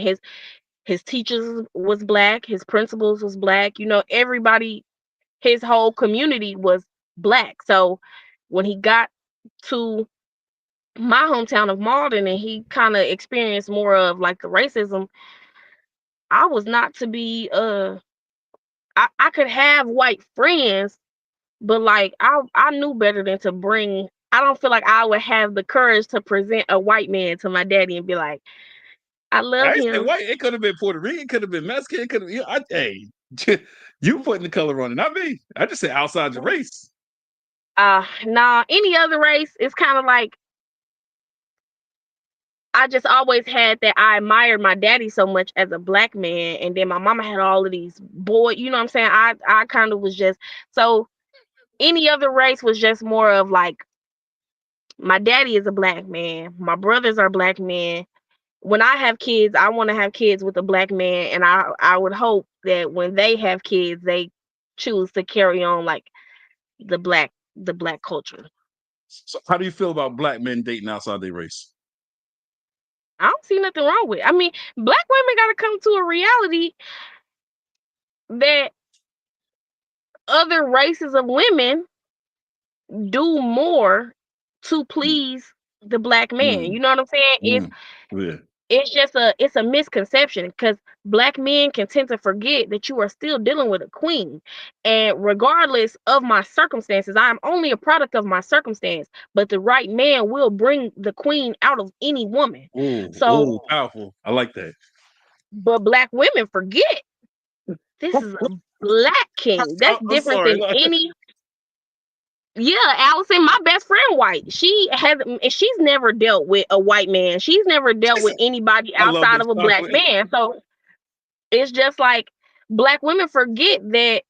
[SPEAKER 2] his teachers was black, his principals was black. Everybody, his whole community was black. So when he got to my hometown of Malden and he kind of experienced more of like the racism, I was not to be I could have white friends, but like I knew better than to bring. I don't feel like I would have the courage to present a white man to my daddy and be like, I
[SPEAKER 1] I
[SPEAKER 2] love
[SPEAKER 1] ain't say
[SPEAKER 2] him.
[SPEAKER 1] white. It could have been Puerto Rican. It could have been Mexican. It could have. Hey, you putting the color on it, not me. I just said outside your race.
[SPEAKER 2] Nah, any other race is kind of like I just always had that I admired my daddy so much as a black man, and then my mama had all of these boy. You know what I'm saying? I kind of was just so any other race was just more of like my daddy is a black man, my brothers are black men. When I have kids, I want to have kids with a black man, and I would hope that when they have kids, they choose to carry on like the black culture.
[SPEAKER 1] So how do you feel about black men dating outside their race?
[SPEAKER 2] I don't see nothing wrong with it. I mean, black women got to come to a reality that other races of women do more to
[SPEAKER 1] Mm,
[SPEAKER 2] please the black man.
[SPEAKER 1] mm,
[SPEAKER 2] You know what I'm saying? It's
[SPEAKER 1] mm. Yeah.
[SPEAKER 2] it's just a misconception because black men can tend to forget that you are still dealing with a queen. And regardless of my circumstances, I'm only a product of my circumstance, but the right man will bring the queen out of any woman.
[SPEAKER 1] Oh,
[SPEAKER 2] So,
[SPEAKER 1] oh, powerful. I like that.
[SPEAKER 2] but black women forget this is a black king. That's
[SPEAKER 1] I'm
[SPEAKER 2] different
[SPEAKER 1] sorry.
[SPEAKER 2] than any. Yeah, Allison, my best friend, white. She's never dealt with a white man. She's never dealt with anybody
[SPEAKER 1] I love
[SPEAKER 2] outside
[SPEAKER 1] this
[SPEAKER 2] of a black
[SPEAKER 1] topic.
[SPEAKER 2] man. So it's just like black women forget that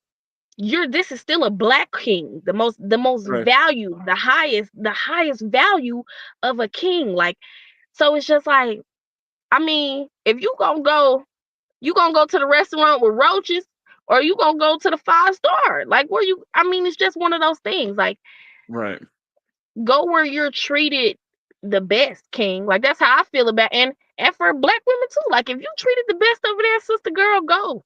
[SPEAKER 2] this is still a black king, the most
[SPEAKER 1] Right,
[SPEAKER 2] value, the highest value of a king. Like, so it's just like, I mean, if you gonna go to the restaurant with roaches, or you gonna go to the 5 star. Like, where you I mean, it's just one of those things. Like,
[SPEAKER 1] right,
[SPEAKER 2] go where you're treated the best, king. Like, that's how I feel about. And for black women too. Like, if you treated the best over there, sister girl, go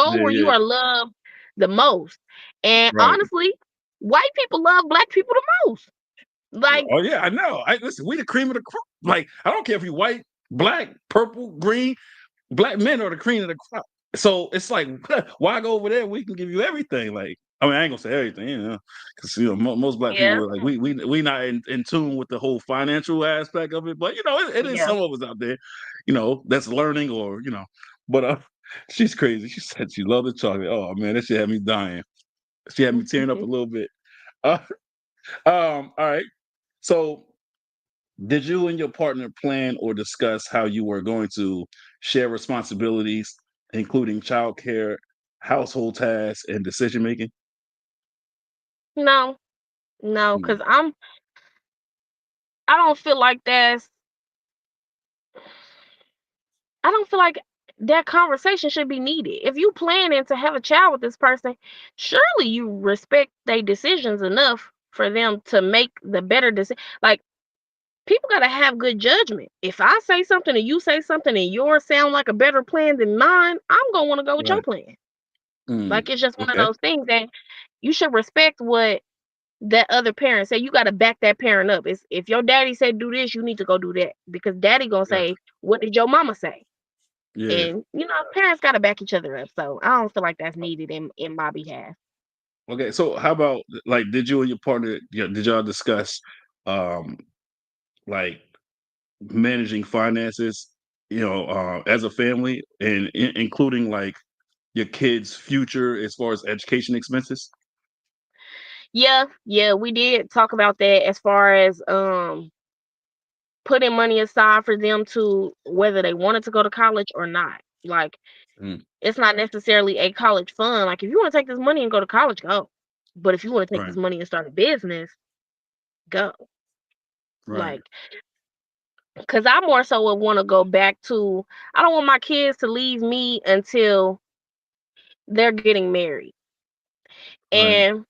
[SPEAKER 1] yeah,
[SPEAKER 2] where you
[SPEAKER 1] yeah,
[SPEAKER 2] are loved the most. And
[SPEAKER 1] right.
[SPEAKER 2] honestly, white people love black people the most. Like,
[SPEAKER 1] Oh yeah, I know. I listen. We the cream of the crop. Like I don't care if you white, black, purple, green. Black men are the cream of the crop. So it's like, why go over there? We can give you everything. Like, I mean, I ain't gonna say everything, because most black people
[SPEAKER 2] yeah,
[SPEAKER 1] are like we not in tune with the whole financial aspect of it. But it is
[SPEAKER 2] yeah.
[SPEAKER 1] some of us out there, that's learning or. But she's crazy. She said she loved the chocolate. Oh man, that shit had me dying. She had me tearing up a little bit. Uh, all right. So did you and your partner plan or discuss how you were going to share responsibilities, including childcare, household tasks, and decision making?
[SPEAKER 2] No, no,
[SPEAKER 1] Mm,
[SPEAKER 2] because I don't feel like I don't feel like that conversation should be needed. If you planning to have a child with this person, surely you respect their decisions enough. for them to make the better decision. Like, people gotta have good judgment. If I say something and you say something and yours sound like a better plan than mine, I'm gonna want to go with your
[SPEAKER 1] Right.
[SPEAKER 2] plan.
[SPEAKER 1] Mm.
[SPEAKER 2] Like, it's just one of
[SPEAKER 1] Okay.
[SPEAKER 2] those things that you should respect what that other parent say. You gotta back that parent up. It's, if your daddy said do this, you need to go do that, because daddy gonna
[SPEAKER 1] Gotcha.
[SPEAKER 2] say, what did your mama say?
[SPEAKER 1] Yeah.
[SPEAKER 2] And parents gotta back each other up. So I don't feel like that's needed in my behalf.
[SPEAKER 1] Okay. So how about like did you and your partner did y'all discuss um like managing finances, as a family and including like your kids' future as far as education expenses?
[SPEAKER 2] Yeah, yeah, we did talk about that as far as putting money aside for them to, whether they wanted to go to college or not. Like,
[SPEAKER 1] Mm.
[SPEAKER 2] it's not necessarily a college fund. Like, if you want to take this money and go to college, go. But if you want to take
[SPEAKER 1] Right.
[SPEAKER 2] this money and start a business, go.
[SPEAKER 1] Right.
[SPEAKER 2] Like, because I more so would want to go back to, I don't want my kids to leave me until they're getting married.
[SPEAKER 1] Right.
[SPEAKER 2] And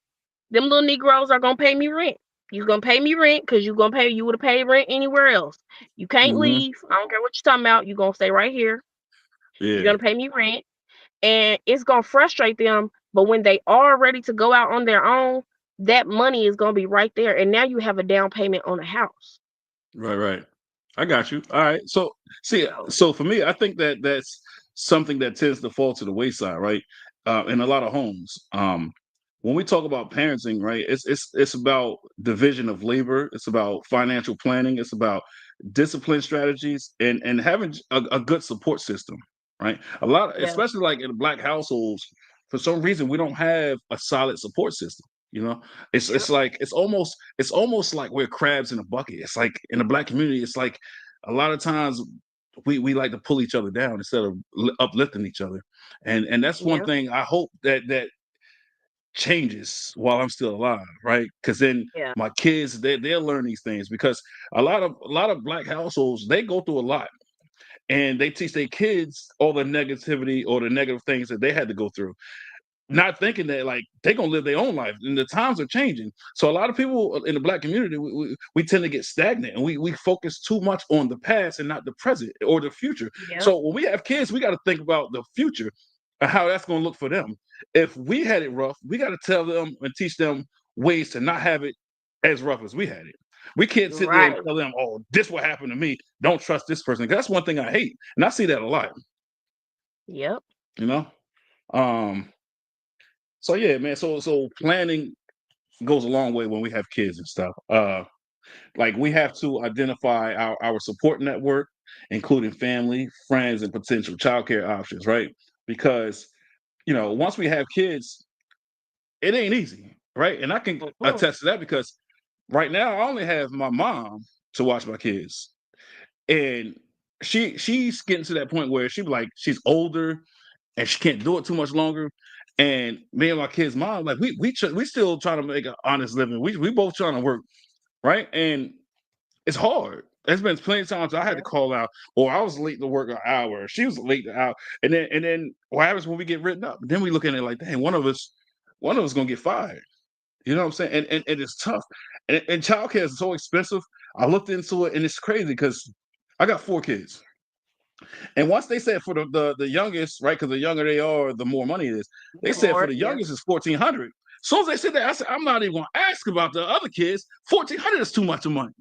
[SPEAKER 2] them little Negroes are going to pay me rent. You're going to pay me rent because you would have paid rent anywhere else. You can't
[SPEAKER 1] Hmm.
[SPEAKER 2] leave. I don't care what you're talking about. You're going to stay right here. You're
[SPEAKER 1] Yeah.
[SPEAKER 2] going to pay me rent. And it's going to frustrate them. But when they are ready to go out on their own, that money is going to be right there. And now you have a down payment on a house.
[SPEAKER 1] Right, right. I got you. All right. So, see,
[SPEAKER 2] So,
[SPEAKER 1] so for me, I think that that's something that tends to fall to the wayside, right? In a lot of homes. When we talk about parenting, right, it's about division of labor. It's about financial planning. It's about discipline strategies and having a good support system, right? A lot,
[SPEAKER 2] yeah,
[SPEAKER 1] especially like in Black households, for some reason we don't have a solid support system. You know, it's
[SPEAKER 2] yep,
[SPEAKER 1] it's like it's almost like we're crabs in a bucket. It's like in the Black community, it's like a lot of times we like to pull each other down instead of uplifting each other, and that's one
[SPEAKER 2] yeah,
[SPEAKER 1] thing I hope that changes while I'm still alive, right? Because then
[SPEAKER 2] yeah,
[SPEAKER 1] my kids they'll learn these things because a lot of Black households they go through a lot and they teach their kids all the negativity or the negative things that they had to go through, not thinking that like they're gonna live their own life and the times are changing. So a lot of people in the Black community, we tend to get stagnant and we focus too much on the past and not the present or the future.
[SPEAKER 2] yep,
[SPEAKER 1] So when we have kids, we got to think about the future and how that's gonna look for them. If we had it rough, we got to tell them and teach them ways to not have it as rough as we had it. We can't sit there and
[SPEAKER 2] right,
[SPEAKER 1] tell them, "Oh, this what happened to me. Don't trust this person." 'Cause that's one thing I hate, and I see that a lot.
[SPEAKER 2] yep,
[SPEAKER 1] You know. Um, so yeah, man. So planning goes a long way when we have kids and stuff. Like we have to identify our support network, including family, friends, and potential childcare options, right? Because once we have kids, it ain't easy, right? And I can
[SPEAKER 2] mhm,
[SPEAKER 1] attest to that because right now I only have my mom to watch my kids, and she's getting to that point where she's older and she can't do it too much longer. And me and my kid's mom, like we still trying to make an honest living. We both trying to work, right? And it's hard. There's been plenty of times I had to
[SPEAKER 2] yeah,
[SPEAKER 1] call out, or I was late to work an hour, she was late to out, and then what happens when we get written up? Then we look at it like, dang, one of us gonna get fired. You know what I'm saying? And it's tough. And childcare is so expensive. I looked into it and it's crazy because I got 4 kids. And once they said for the youngest, right? Because the younger they are, the more money it is. They
[SPEAKER 2] the
[SPEAKER 1] said for
[SPEAKER 2] more,
[SPEAKER 1] the
[SPEAKER 2] yeah,
[SPEAKER 1] youngest is 1,400. As soon as they said that, I said I'm not even gonna ask about the other kids. 1,400 is too much of money.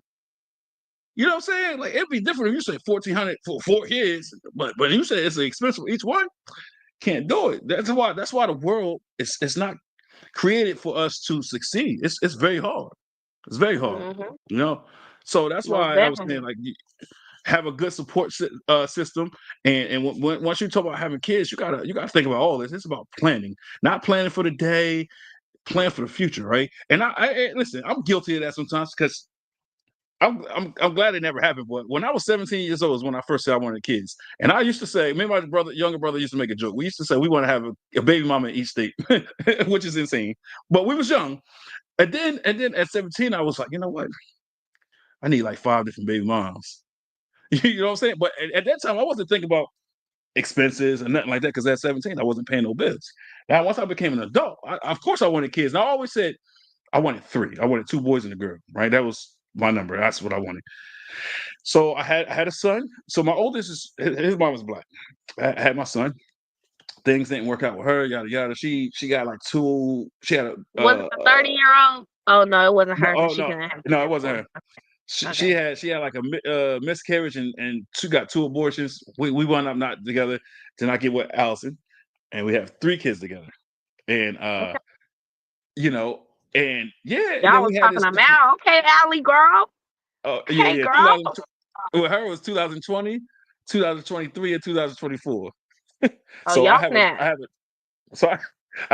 [SPEAKER 1] You know what I'm saying? Like it'd be different if you say 1,400 for 4 kids, but you say it's expensive for each one. Can't do it. That's why the world is it's not created for us to succeed. It's very hard. It's very hard.
[SPEAKER 2] mhm,
[SPEAKER 1] You know. So that's
[SPEAKER 2] most
[SPEAKER 1] why I was saying
[SPEAKER 2] definitely,
[SPEAKER 1] like have a good support system, and once you talk about having kids, you gotta think about all this. It's about planning, not planning for the day, plan for the future, right? And listen, I'm guilty of that sometimes because I'm glad it never happened. But when I was 17 years old is when I first said I wanted kids. And I used to say, me and my younger brother used to make a joke. We used to say we want to have a baby mama in each state, which is insane. But we was young. And then at 17, I was like, you know what? I need like 5 different baby moms. You know what I'm saying? But at that time, I wasn't thinking about expenses and nothing like that because at 17, I wasn't paying no bills. Now, once I became an adult, of course I wanted kids. And I always said, I wanted 3. I wanted 2 boys and a girl, right? That was my number. That's what I wanted. So I had a son. So my oldest is his mom was black. I had my son. Things didn't work out with her, yada yada. She got like 2. She had a
[SPEAKER 2] Was it the 30-year-old? Oh no, it wasn't
[SPEAKER 1] no,
[SPEAKER 2] her
[SPEAKER 1] oh
[SPEAKER 2] because she
[SPEAKER 1] no,
[SPEAKER 2] couldn't have
[SPEAKER 1] no, it
[SPEAKER 2] kids
[SPEAKER 1] wasn't
[SPEAKER 2] for.
[SPEAKER 1] her. She
[SPEAKER 2] Okay.
[SPEAKER 1] had like a miscarriage and she got 2 abortions. We wound up not together. Then I get with Allison, and we have 3 kids together. And
[SPEAKER 2] Okay.
[SPEAKER 1] you know, and yeah, and
[SPEAKER 2] Y'all
[SPEAKER 1] then
[SPEAKER 2] was
[SPEAKER 1] we had
[SPEAKER 2] talking
[SPEAKER 1] this.
[SPEAKER 2] about okay, Allie girl.
[SPEAKER 1] Yeah,
[SPEAKER 2] Okay,
[SPEAKER 1] yeah.
[SPEAKER 2] girl.
[SPEAKER 1] 2000, with her it was 2020, 2023, and 2024.
[SPEAKER 2] Oh,
[SPEAKER 1] So I
[SPEAKER 2] y'all
[SPEAKER 1] have a
[SPEAKER 2] snap.
[SPEAKER 1] I have a so I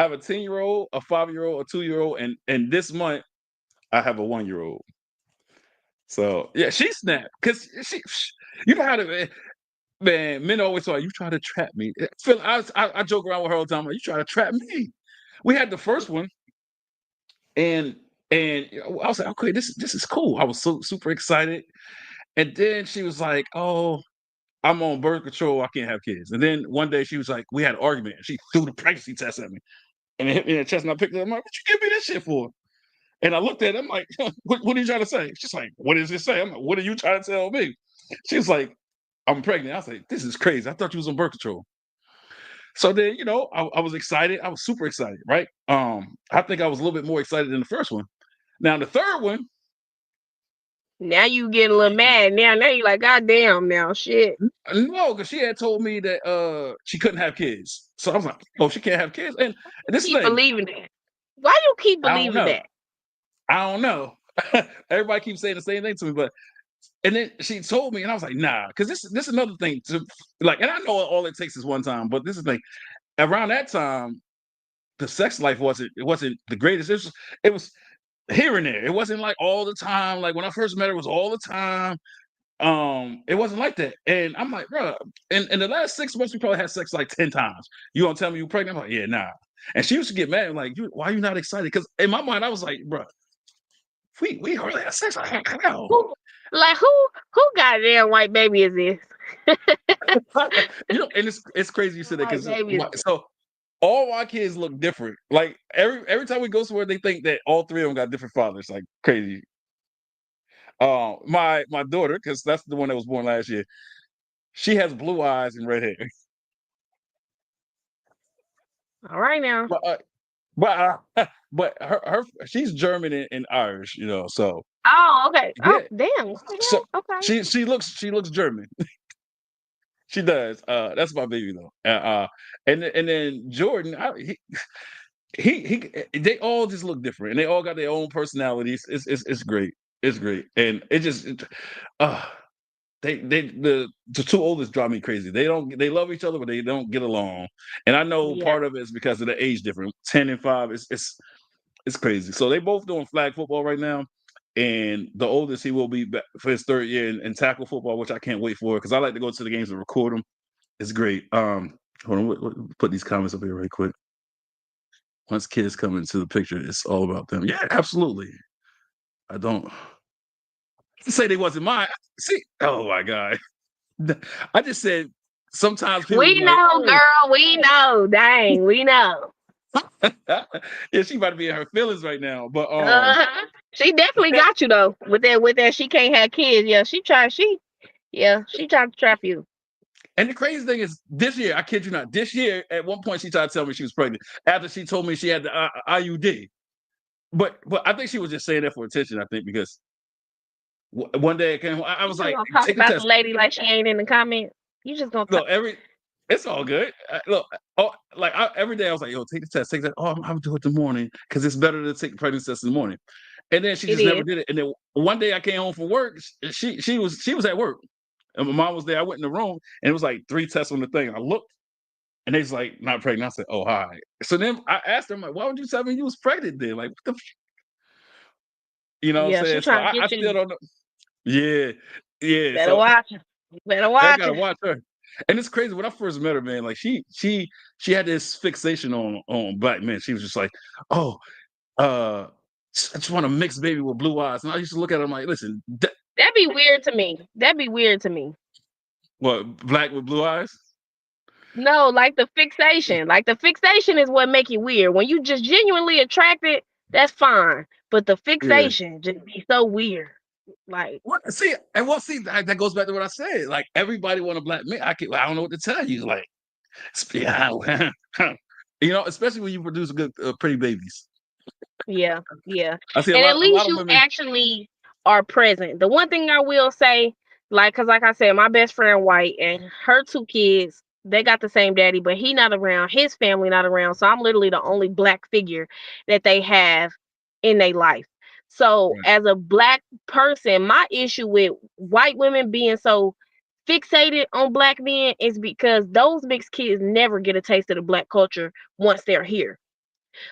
[SPEAKER 1] have a 10-year-old, a 5-year-old, a 2-year-old, and this month I have a 1-year-old. So yeah, she snapped because you know how to man. Men always say you try to trap me. Phil, I joke around with her all the time. Like, you try to trap me. We had the first one, and I was like, okay, this is cool. I was so super excited, and then she was like, oh, I'm on birth control. I can't have kids. And then one day she was like, we had an argument. And she threw the pregnancy test at me, and it hit me in the chest. And I picked it up. I'm like, what you give me this shit for? And I looked at it. I'm like, what are you trying to say? She's like, what does it say? I'm like, what are you trying to tell me? She's like, I'm pregnant. I was like, this is crazy. I thought you was on birth control. So then, I was excited. I was super excited, right? I think I was a little bit more excited than the first one. Now the third one,
[SPEAKER 2] Now you getting a little mad. Now you like, God damn now, shit.
[SPEAKER 1] no, because she had told me that she couldn't have kids. So I was like, oh, she can't have kids. And this
[SPEAKER 2] Keep
[SPEAKER 1] thing,
[SPEAKER 2] believing that. Why you keep
[SPEAKER 1] I don't
[SPEAKER 2] believing
[SPEAKER 1] know.
[SPEAKER 2] that?
[SPEAKER 1] I don't know. Everybody keeps saying the same thing to me, but and then she told me, and I was like, nah, because this is another thing to like, and I know all it takes is one time, but this is like around that time, the sex life wasn't the greatest. It was here and there. It wasn't like all the time. Like when I first met her, it was all the time. It wasn't like that. And I'm like, bro, in the last 6 months, we probably had sex like 10 times. You gonna tell me you pregnant? I'm like, yeah, nah. And she used to get mad, like, why are you not excited? Because in my mind, I was like, bro, we hardly had sex. Like, hell.
[SPEAKER 2] Who, like who goddamn white baby is this?
[SPEAKER 1] And it's crazy you said that
[SPEAKER 2] White
[SPEAKER 1] because
[SPEAKER 2] baby is this.
[SPEAKER 1] so all my kids look different. Like every time we go somewhere, they think that all 3 of them got different fathers. Like crazy. My daughter, because that's the one that was born last year. She has blue eyes and red hair.
[SPEAKER 2] All right now.
[SPEAKER 1] But but her she's German and Irish, So
[SPEAKER 2] Oh, okay. Oh,
[SPEAKER 1] yeah,
[SPEAKER 2] damn. What the
[SPEAKER 1] so
[SPEAKER 2] hell? Okay.
[SPEAKER 1] she looks German. She does. That's my baby though. And then Jordan, they all just look different, and they all got their own personalities. It's great. It's great, and uh the 2 oldest drive me crazy. They love each other, but they don't get along. And I know
[SPEAKER 2] Yeah.
[SPEAKER 1] part of it is because of the age difference. 10 and 5 it's crazy. So they both doing flag football right now. And the oldest, he will be back for his 3rd year in tackle football, which I can't wait for because I like to go to the games and record them. It's great. Hold on, put these comments up here right quick. Once kids come into the picture, it's all about them. Yeah, absolutely. I don't say they wasn't mine. See, oh my god. I just said sometimes people be
[SPEAKER 2] We
[SPEAKER 1] like,
[SPEAKER 2] know,
[SPEAKER 1] "Oh,
[SPEAKER 2] girl. We know. Dang, we know.
[SPEAKER 1] yeah, she about to be in her feelings right now." But
[SPEAKER 2] She definitely
[SPEAKER 1] yeah,
[SPEAKER 2] got you though. With that, she can't have kids. Yeah, she tried to trap you.
[SPEAKER 1] and the crazy thing is, this year, I kid you not, this year at one point she tried to tell me she was pregnant after she told me she had the IUD. But I think she was just saying that for attention. I think because one day it came, I
[SPEAKER 2] You
[SPEAKER 1] was
[SPEAKER 2] just
[SPEAKER 1] like,
[SPEAKER 2] gonna talk
[SPEAKER 1] "Take the
[SPEAKER 2] about the
[SPEAKER 1] test."
[SPEAKER 2] lady like she ain't in the comments. You just gonna talk.
[SPEAKER 1] Look, it's all good. Look, like every day I was like, "Yo, take the test, take that." Oh, I'm do it in the morning because it's better to take the pregnancy test in the morning. And then she
[SPEAKER 2] It
[SPEAKER 1] just never
[SPEAKER 2] is.
[SPEAKER 1] did it. And then one day I came home from work. She was at work, and my mom was there. I went in the room, and it was like 3 tests on the thing. I looked, and they was like, "Not pregnant." I said, "Oh, hi." So then I asked her, I'm like, "Why would you tell me you was pregnant then? Like, what the?" You know what I'm
[SPEAKER 2] Yeah, she
[SPEAKER 1] saying? So
[SPEAKER 2] trying to
[SPEAKER 1] I
[SPEAKER 2] get
[SPEAKER 1] still
[SPEAKER 2] you.
[SPEAKER 1] don't know. Yeah, yeah.
[SPEAKER 2] Better
[SPEAKER 1] So
[SPEAKER 2] watch her. Better
[SPEAKER 1] I
[SPEAKER 2] watch
[SPEAKER 1] gotta
[SPEAKER 2] her.
[SPEAKER 1] watch her. And it's crazy when I first met her, man. Like she had this fixation on black men. She was just like, "Oh, uh, I just want a mixed baby with blue eyes." And I used to look at her, I'm like, "Listen,
[SPEAKER 2] That'd be weird to me. That'd be weird to me.
[SPEAKER 1] what black with blue eyes?"
[SPEAKER 2] No, like the fixation. Like the fixation is what make it weird. When you just genuinely attracted, That's fine. But the
[SPEAKER 1] Yeah.
[SPEAKER 2] fixation just be so weird. Like,
[SPEAKER 1] What? See, and what? See, that goes back to what I said. Like everybody want a black man. I don't know what to tell you. Like, yeah, especially when you produce good, pretty babies.
[SPEAKER 2] yeah, yeah.
[SPEAKER 1] I see
[SPEAKER 2] And at
[SPEAKER 1] a lot
[SPEAKER 2] least
[SPEAKER 1] of
[SPEAKER 2] you
[SPEAKER 1] women.
[SPEAKER 2] actually are present. The one thing I will say, cause like I said, my best friend white and her two kids, they got the same daddy, but he not around, his family not around. So I'm literally the only black figure that they have in their life. So
[SPEAKER 1] Right,
[SPEAKER 2] as a black person, my issue with white women being so fixated on black men is because those mixed kids never get a taste of the black culture once they're here.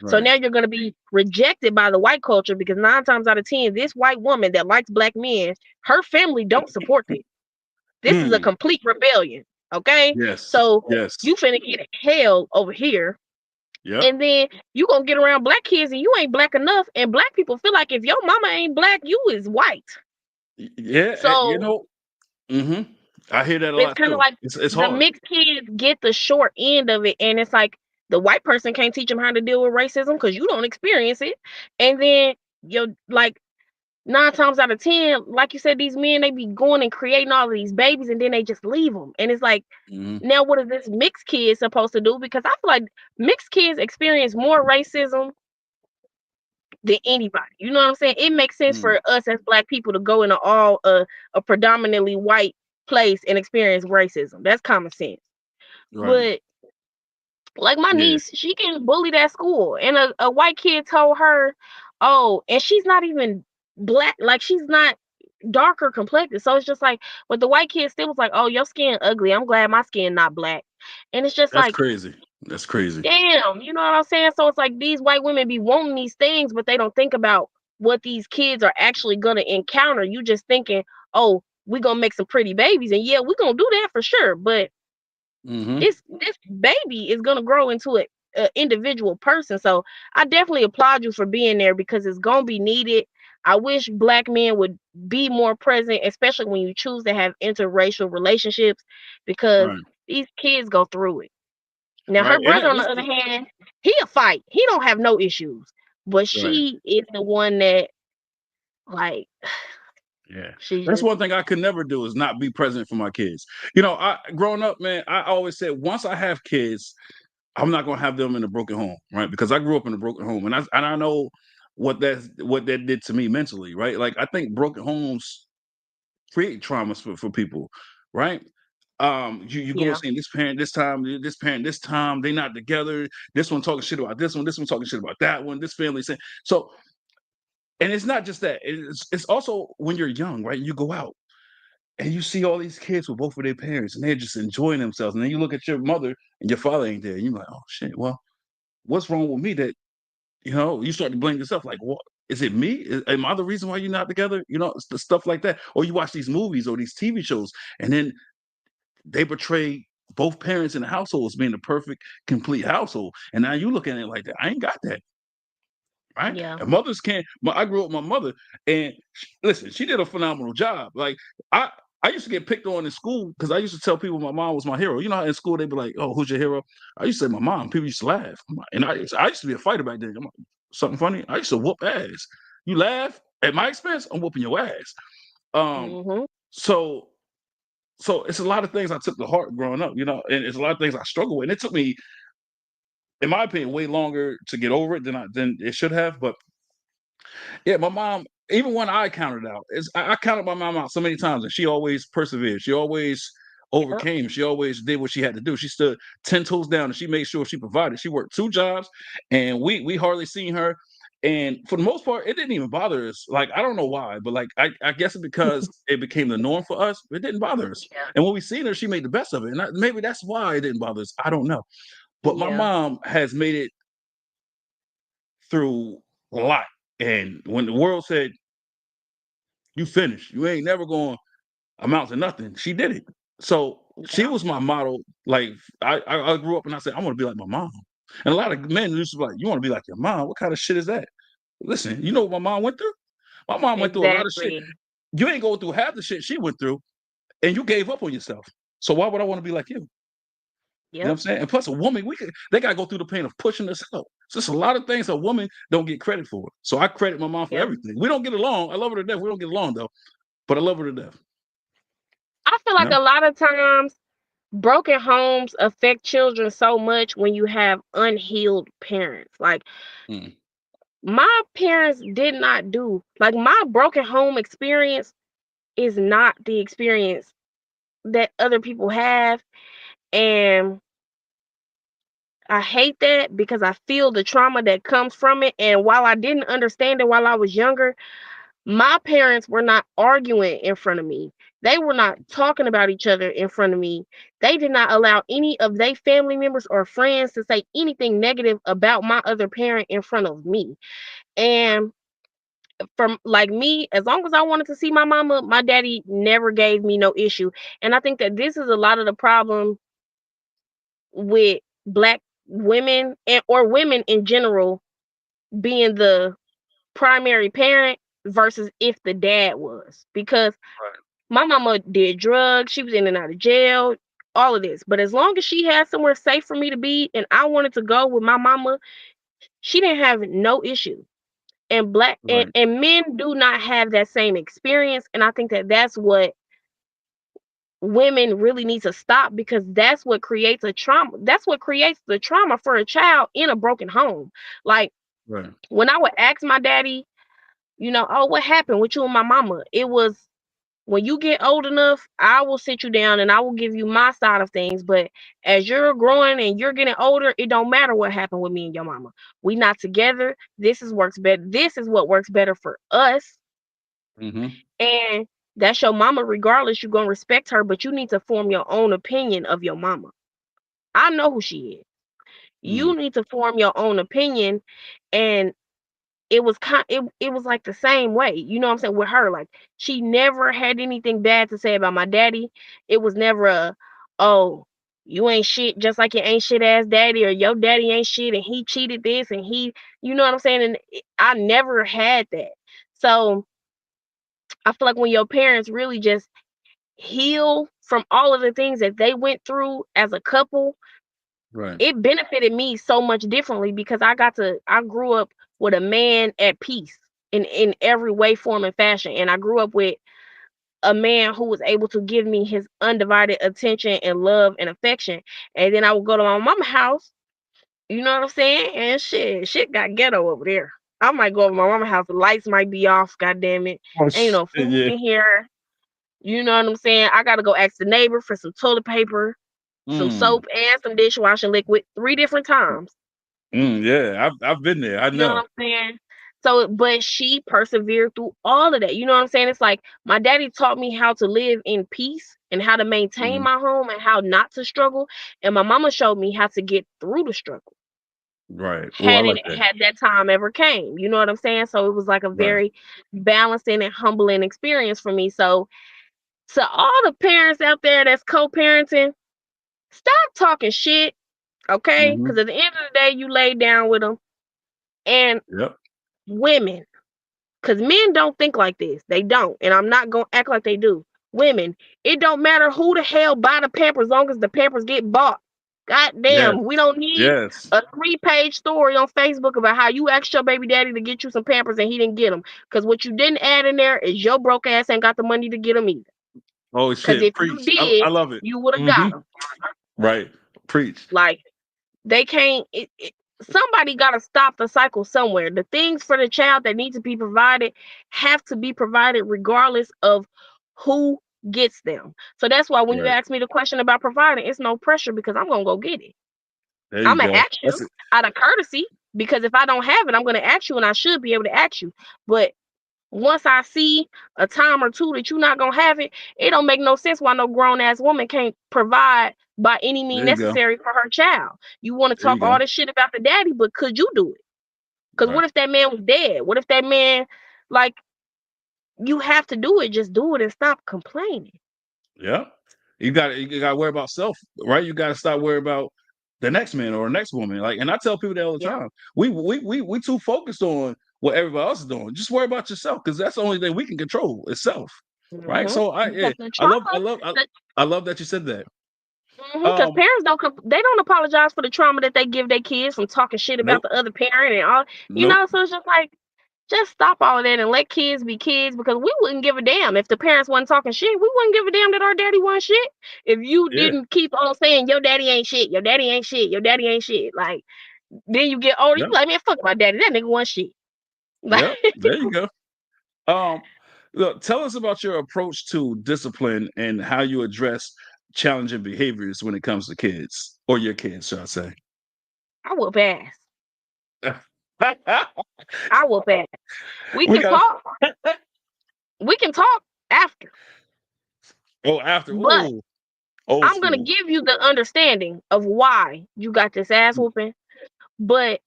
[SPEAKER 2] So
[SPEAKER 1] right.
[SPEAKER 2] now you're going to be rejected by the white culture because 9 times out of 10, this white woman that likes black men, her family don't support it. This is a
[SPEAKER 1] Mm,
[SPEAKER 2] complete rebellion. Okay.
[SPEAKER 1] yes,
[SPEAKER 2] So
[SPEAKER 1] yes,
[SPEAKER 2] you finna get hell over here.
[SPEAKER 1] yep,
[SPEAKER 2] And then you gonna get around black kids and you ain't black enough. And black people feel like if your mama ain't black, you is white.
[SPEAKER 1] yeah.
[SPEAKER 2] So
[SPEAKER 1] Hmm. I hear that a
[SPEAKER 2] it's
[SPEAKER 1] lot
[SPEAKER 2] kind of
[SPEAKER 1] too.
[SPEAKER 2] like
[SPEAKER 1] It's
[SPEAKER 2] the
[SPEAKER 1] hard.
[SPEAKER 2] mixed kids get the short end of it. And it's like the white person can't teach them how to deal with racism because you don't experience it. And then you're like 9 times out of 10, like you said, these men they be going and creating all of these babies and then they just leave them. And it's like,
[SPEAKER 1] Hmm.
[SPEAKER 2] now what is this mixed kid supposed to do? Because I feel like mixed kids experience more racism than anybody. You know what I'm saying? It makes sense
[SPEAKER 1] Mm,
[SPEAKER 2] for us as black people to go into all a predominantly white place and experience racism. That's common sense.
[SPEAKER 1] right.
[SPEAKER 2] But like my
[SPEAKER 1] Yeah,
[SPEAKER 2] niece, she getting bullied at school, and a white kid told her, "Oh," and she's not even black, like she's not darker complected. So it's just like, but the white kid still was like, "Oh, your skin ugly. I'm glad my skin not black." And it's just
[SPEAKER 1] that's
[SPEAKER 2] like,
[SPEAKER 1] crazy. That's crazy.
[SPEAKER 2] damn, you know what I'm saying? So it's like these white women be wanting these things, but they don't think about what these kids are actually gonna encounter. You just thinking, "Oh, we gonna make some pretty babies," and yeah, we gonna do that for sure, but
[SPEAKER 1] Hmm.
[SPEAKER 2] this baby is gonna grow into a individual person. So I definitely applaud you for being there because it's gonna be needed. I wish black men would be more present, especially when you choose to have interracial relationships, because
[SPEAKER 1] Right,
[SPEAKER 2] these kids go through it. Now
[SPEAKER 1] right.
[SPEAKER 2] her
[SPEAKER 1] And
[SPEAKER 2] brother, on the
[SPEAKER 1] this,
[SPEAKER 2] other hand, he'll fight. He don't have no issues, but
[SPEAKER 1] right.
[SPEAKER 2] she is the one that like
[SPEAKER 1] Yeah.
[SPEAKER 2] she
[SPEAKER 1] That's
[SPEAKER 2] just
[SPEAKER 1] one thing I could never do is not be present for my kids. I growing up, man, I always said once I have kids, I'm not gonna have them in a broken home, right? Because I grew up in a broken home, and I know what that did to me mentally, right? Like I think broken homes create traumas for people, right? You go and
[SPEAKER 2] yeah,
[SPEAKER 1] see this parent this time, this parent this time, they not together. This one talking shit about this one talking shit about that one. This family saying so, and it's not just that. It's also when you're young, right? You go out and you see all these kids with both of their parents, and they're just enjoying themselves. And then you look at your mother, and your father ain't there. And you're like, oh shit. Well, what's wrong with me that you start to blame yourself? Like, what is it me? Am I the reason why you're not together? It's the stuff like that. Or you watch these movies or these TV shows, and then they portray both parents in the household as being the perfect, complete household. And now you look at it like that. I ain't got that. Right?
[SPEAKER 2] yeah,
[SPEAKER 1] And mothers can't. I grew up with my mother, and listen, she did a phenomenal job. Like I, I used to get picked on in school because I used to tell people my mom was my hero. You know, how in school they'd be like, "Oh, who's your hero?" I used to say my mom. People used to laugh, and I used to be a fighter back then. I'm like, something funny. I used to whoop ass. You laugh at my expense, I'm whooping your ass. Um,
[SPEAKER 2] mhm,
[SPEAKER 1] so so it's a lot of things I took to heart growing up. And it's a lot of things I struggle with. And it took me, in my opinion, way longer to get over it than it should have. But yeah, my mom, even when I counted out, I counted my mom out so many times, and she always persevered. She always
[SPEAKER 2] yep,
[SPEAKER 1] overcame. She always did what she had to do. She stood 10 toes down, and she made sure she provided. She worked 2 jobs, and we hardly seen her. And for the most part, it didn't even bother us. Like I don't know why, but like I guess it's because it became the norm for us. It didn't bother us.
[SPEAKER 2] yeah,
[SPEAKER 1] And when we seen her, she made the best of it. And maybe that's why it didn't bother us. I don't know. But my
[SPEAKER 2] yeah,
[SPEAKER 1] mom has made it through a lot. And when the world said you finished. You ain't never going to amount to nothing. She did it. So she
[SPEAKER 2] yeah,
[SPEAKER 1] was my model. Like I grew up and I said, I want to be like my mom. And a lot of men used to be like, you want to be like your mom? What kind of shit is that? Listen, you know what my mom went through? My mom went through a lot of shit.
[SPEAKER 2] exactly.
[SPEAKER 1] You ain't going through half the shit she went through, and you gave up on yourself. So why would I want to be like you? You know what
[SPEAKER 2] Yep.
[SPEAKER 1] I'm saying? And plus, a woman, they gotta go through the pain of pushing us out. So it's a lot of things a woman don't get credit for. So I credit my mom for
[SPEAKER 2] Yep.
[SPEAKER 1] everything. We don't get along. I love her to death. We don't get along though, but I love her to death.
[SPEAKER 2] I feel
[SPEAKER 1] You
[SPEAKER 2] like
[SPEAKER 1] know?
[SPEAKER 2] a lot of times broken homes affect children so much when you have unhealed parents. Like
[SPEAKER 1] Mm,
[SPEAKER 2] my parents did not do like my broken home experience is not the experience that other people have, and I hate that because I feel the trauma that comes from it. And while I didn't understand it while I was younger, my parents were not arguing in front of me. They were not talking about each other in front of me. They did not allow any of their family members or friends to say anything negative about my other parent in front of me. And from like me, as long as I wanted to see my mama, my daddy never gave me no issue. And I think that this is a lot of the problem with black women and or women in general being the primary parent versus if the dad was, because
[SPEAKER 1] right,
[SPEAKER 2] my mama did drugs, she was in and out of jail, all of this, but as long as she had somewhere safe for me to be and I wanted to go with my mama, she didn't have no issue. And black
[SPEAKER 1] right,
[SPEAKER 2] and men do not have that same experience, and I think that that's what women really need to stop, because that's what creates a trauma, that's what creates the trauma for a child in a broken home. Like
[SPEAKER 1] right,
[SPEAKER 2] when I would ask my daddy, oh, what happened with you and my mama? It was, when you get old enough, I will sit you down and I will give you my side of things. But as you're growing and you're getting older, it don't matter what happened with me and your mama. We not together. This is works better. This is what works better for us.
[SPEAKER 1] mm-hmm,
[SPEAKER 2] And that's your mama, regardless. You're gonna respect her, but you need to form your own opinion of your mama. I know who she is.
[SPEAKER 1] mm,
[SPEAKER 2] You need to form your own opinion. And it was like the same way, you know what I'm saying, with her. Like she never had anything bad to say about my daddy. It was never a, oh, you ain't shit just like your ain't shit ass daddy, or your daddy ain't shit and he cheated this and he, you know what I'm saying? And I never had that. So I feel like when your parents really just heal from all of the things that they went through as a couple,
[SPEAKER 1] right,
[SPEAKER 2] it benefited me so much differently, because I grew up with a man at peace in every way, form, and fashion. And I grew up with a man who was able to give me his undivided attention and love and affection. And then I would go to my mama's house, you know what I'm saying? And shit got ghetto over there. I might go over to my mama's house, the lights might be off, god damn it.
[SPEAKER 1] oh
[SPEAKER 2] Ain't no
[SPEAKER 1] shit,
[SPEAKER 2] food
[SPEAKER 1] yeah,
[SPEAKER 2] in here. You know what I'm saying? I gotta go ask the neighbor for some toilet paper, some
[SPEAKER 1] mm,
[SPEAKER 2] soap, and some dishwashing liquid 3 different times.
[SPEAKER 1] yeah. I've been there. I
[SPEAKER 2] You know what
[SPEAKER 1] know.
[SPEAKER 2] I'm saying? So, but she persevered through all of that. You know what I'm saying? It's like my daddy taught me how to live in peace and how to maintain
[SPEAKER 1] Hmm.
[SPEAKER 2] my home and how not to struggle. And my mama showed me how to get through the struggle.
[SPEAKER 1] Right. Oh, I like that.
[SPEAKER 2] Had that time ever came. You know what I'm saying? So it was like a
[SPEAKER 1] Right.
[SPEAKER 2] very balancing and humbling experience for me. So to all the parents out there that's co-parenting, stop talking shit, okay?
[SPEAKER 1] Mm-hmm.
[SPEAKER 2] Because at the end of the day, you lay down with them. And
[SPEAKER 1] Yep.
[SPEAKER 2] women, because men don't think like this. They don't. And I'm not going to act like they do. Women, it don't matter who the hell buy the Pampers, as long as the Pampers get bought. God
[SPEAKER 1] Yes.
[SPEAKER 2] damn, we don't need
[SPEAKER 1] Yes.
[SPEAKER 2] a 3-page story on Facebook about how you asked your baby daddy to get you some Pampers and he didn't get them. Because what you didn't add in there is your broke ass ain't got the money to get them either.
[SPEAKER 1] Oh
[SPEAKER 2] Because
[SPEAKER 1] shit.
[SPEAKER 2] if you
[SPEAKER 1] Preach. I
[SPEAKER 2] did,
[SPEAKER 1] love it.
[SPEAKER 2] you would have
[SPEAKER 1] Mm-hmm.
[SPEAKER 2] got them.
[SPEAKER 1] Right. Preach.
[SPEAKER 2] Like, they can't. Somebody got to stop the cycle somewhere. The things for the child that need to be provided have to be provided regardless of who gets them. So that's why when you
[SPEAKER 1] Right.
[SPEAKER 2] ask me the question about providing, it's no pressure, because I'm gonna go get it.
[SPEAKER 1] There
[SPEAKER 2] I'm
[SPEAKER 1] you
[SPEAKER 2] gonna
[SPEAKER 1] go.
[SPEAKER 2] ask
[SPEAKER 1] That's
[SPEAKER 2] you
[SPEAKER 1] it.
[SPEAKER 2] out of courtesy, because if I don't have it, I'm gonna ask you, and I should be able to ask you. But once I see a time or two that you're not gonna have it, it don't make no sense why no grown ass woman can't provide by any means
[SPEAKER 1] There you go.
[SPEAKER 2] necessary for her child. You want to
[SPEAKER 1] There you
[SPEAKER 2] talk
[SPEAKER 1] go.
[SPEAKER 2] all this shit about the daddy, but could you do it? Because
[SPEAKER 1] Right.
[SPEAKER 2] what if that man was dead? What if that man, like, you have to do it? Just do it and stop complaining.
[SPEAKER 1] Yeah. You got to worry about self, right? You got to stop worrying about the next man or the next woman. Like, and I tell people that all the
[SPEAKER 2] Yeah.
[SPEAKER 1] time. We too focused on what everybody else is doing. Just worry about yourself, because that's the only thing we can control is self, right? So
[SPEAKER 2] Because the
[SPEAKER 1] I love
[SPEAKER 2] trauma, the
[SPEAKER 1] I love that you said that.
[SPEAKER 2] Because
[SPEAKER 1] Um,
[SPEAKER 2] parents they don't apologize for the trauma that they give their kids from talking shit about
[SPEAKER 1] nope,
[SPEAKER 2] the other parent and all,
[SPEAKER 1] nope.
[SPEAKER 2] so it's just like, just stop all of that and let kids be kids, because we wouldn't give a damn if the parents wasn't talking shit. We wouldn't give a damn that our daddy wasn't shit if you
[SPEAKER 1] Yeah,
[SPEAKER 2] didn't keep on saying your daddy ain't shit, your daddy ain't shit, your daddy ain't shit. Like, then you get older, you
[SPEAKER 1] yep,
[SPEAKER 2] be like, man, fuck my daddy, that nigga wasn't shit. Like,
[SPEAKER 1] yep. There you go. Um, Look, tell us about your approach to discipline and how you address challenging behaviors when it comes to kids or your kids, shall I say?
[SPEAKER 2] I whoop ass. I whoop ass. We
[SPEAKER 1] We
[SPEAKER 2] can
[SPEAKER 1] got
[SPEAKER 2] talk. We can talk after,
[SPEAKER 1] oh after
[SPEAKER 2] but
[SPEAKER 1] ooh old
[SPEAKER 2] I'm gonna
[SPEAKER 1] school.
[SPEAKER 2] give you the understanding of why you got this ass whooping. But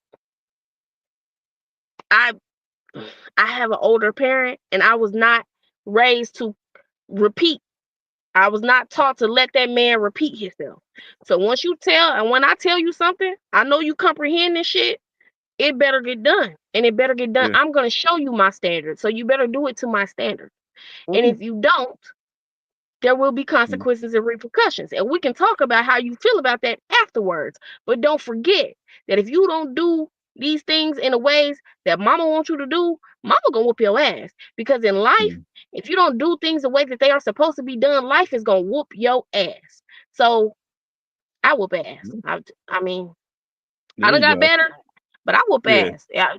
[SPEAKER 2] I I have an older parent, and I was not raised to repeat. I was not taught to let that man repeat himself. So when I tell you something, I know you comprehend this shit. It better get done, and it better get done.
[SPEAKER 1] Yeah.
[SPEAKER 2] I'm gonna show you my standards, so you better do it to my standards. And
[SPEAKER 1] Ooh.
[SPEAKER 2] if you don't, there will be
[SPEAKER 1] Mm,
[SPEAKER 2] consequences and repercussions. And we can talk about how you feel about that afterwards. But don't forget that if you don't do these things in the ways that mama wants you to do, mama gonna whoop your ass. Because in life,
[SPEAKER 1] mm,
[SPEAKER 2] if you don't do things the way that they are supposed to be done, life is gonna whoop your ass. So I whoop ass.
[SPEAKER 1] mm.
[SPEAKER 2] I mean, I
[SPEAKER 1] There
[SPEAKER 2] done
[SPEAKER 1] you
[SPEAKER 2] got
[SPEAKER 1] go.
[SPEAKER 2] better, but I whoop
[SPEAKER 1] Yeah.
[SPEAKER 2] ass. Yeah.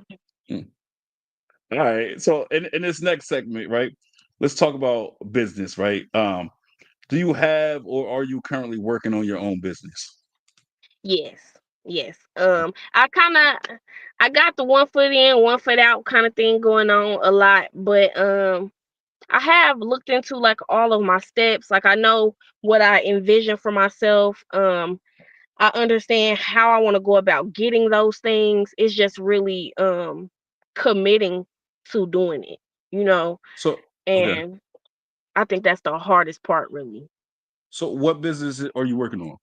[SPEAKER 1] Mm. All right. So in this next segment, right, let's talk about business, right? Do you have or are you currently working on your own business?
[SPEAKER 2] Yes. Yes. I got the one foot in, one foot out kind of thing going on a lot, but I have looked into like all of my steps. Like, I know what I envision for myself. I understand how I want to go about getting those things. It's just really committing to doing it, you know.
[SPEAKER 1] So okay.
[SPEAKER 2] And I think that's the hardest part, really.
[SPEAKER 1] So what business are you working on?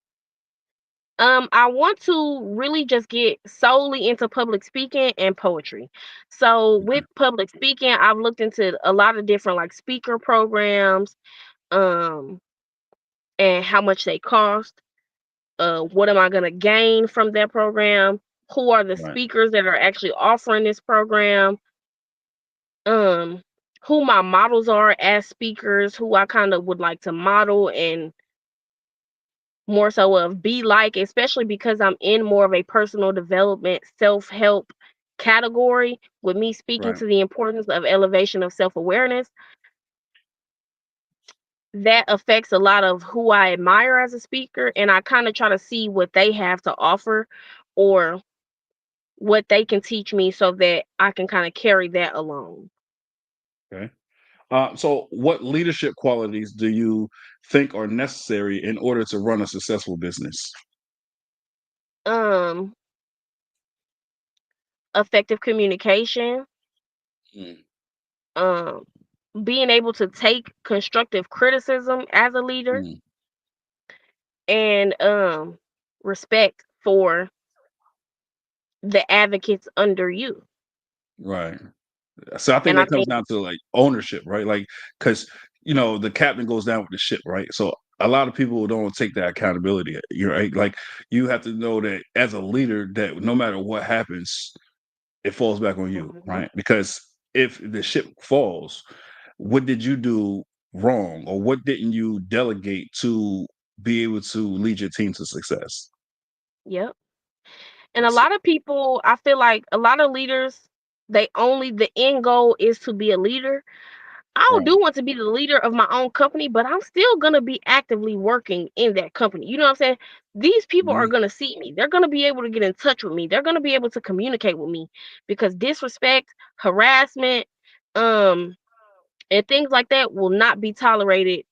[SPEAKER 2] I want to really just get solely into public speaking and poetry. So
[SPEAKER 1] Okay.
[SPEAKER 2] with public speaking, I've looked into a lot of different like speaker programs, um, and how much they cost. What am I gonna gain from that program? Who are the
[SPEAKER 1] Right.
[SPEAKER 2] speakers that are actually offering this program? Um, who my models are as speakers, who I kind of would like to model and more so of be like, especially because I'm in more of a personal development, self help category, with me speaking
[SPEAKER 1] Right.
[SPEAKER 2] to the importance of elevation of self awareness. That affects a lot of who I admire as a speaker, and I kind of try to see what they have to offer or what they can teach me so that I can kind of carry that along.
[SPEAKER 1] Okay. So what leadership qualities do you think are necessary in order to run a successful business?
[SPEAKER 2] Um, Effective communication,
[SPEAKER 1] Mm,
[SPEAKER 2] um, being able to take constructive criticism as a leader,
[SPEAKER 1] mm,
[SPEAKER 2] and respect for the advocates under you.
[SPEAKER 1] right. So I think
[SPEAKER 2] And I
[SPEAKER 1] that comes
[SPEAKER 2] think,
[SPEAKER 1] down to like ownership, right? Like, because the captain goes down with the ship, right? So a lot of people don't take that accountability. You're right. Like you have to know that as a leader, that no matter what happens, it falls back on you,
[SPEAKER 2] mhm,
[SPEAKER 1] right? Because if the ship falls, what did you do wrong, or what didn't you delegate to be able to lead your team to success?
[SPEAKER 2] yep. And a
[SPEAKER 1] So,
[SPEAKER 2] lot of people, I feel like a lot of leaders, the end goal is to be a leader. I
[SPEAKER 1] right.
[SPEAKER 2] do want to be the leader of my own company, but I'm still gonna be actively working in that company. You know what I'm saying? These people are
[SPEAKER 1] Mhm.
[SPEAKER 2] gonna see me. They're gonna be able to get in touch with me. They're gonna be able to communicate with me, because disrespect, harassment, um, and things like that will not be tolerated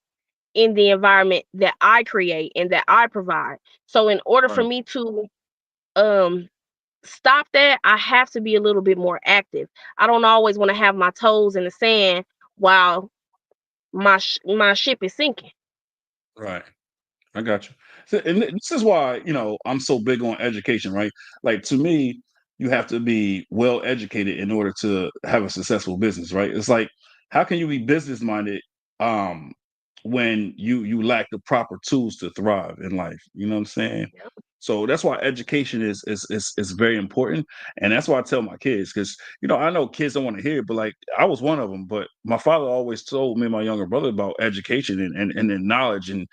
[SPEAKER 2] in the environment that I create and that I provide. So in order for
[SPEAKER 1] Right.
[SPEAKER 2] me to um stop that, I have to be a little bit more active. I don't always want to have my toes in the sand while my ship is sinking.
[SPEAKER 1] Right. I got you. So, and this is why, I'm so big on education, right? Like to me, you have to be well educated in order to have a successful business, right? It's like, how can you be business minded, um, when you lack the proper tools to thrive in life. You know what I'm saying?
[SPEAKER 2] Yep.
[SPEAKER 1] So that's why education is very important, and that's why I tell my kids because I know kids don't want to hear it, but like I was one of them. But my father always told me and my younger brother about education and then knowledge and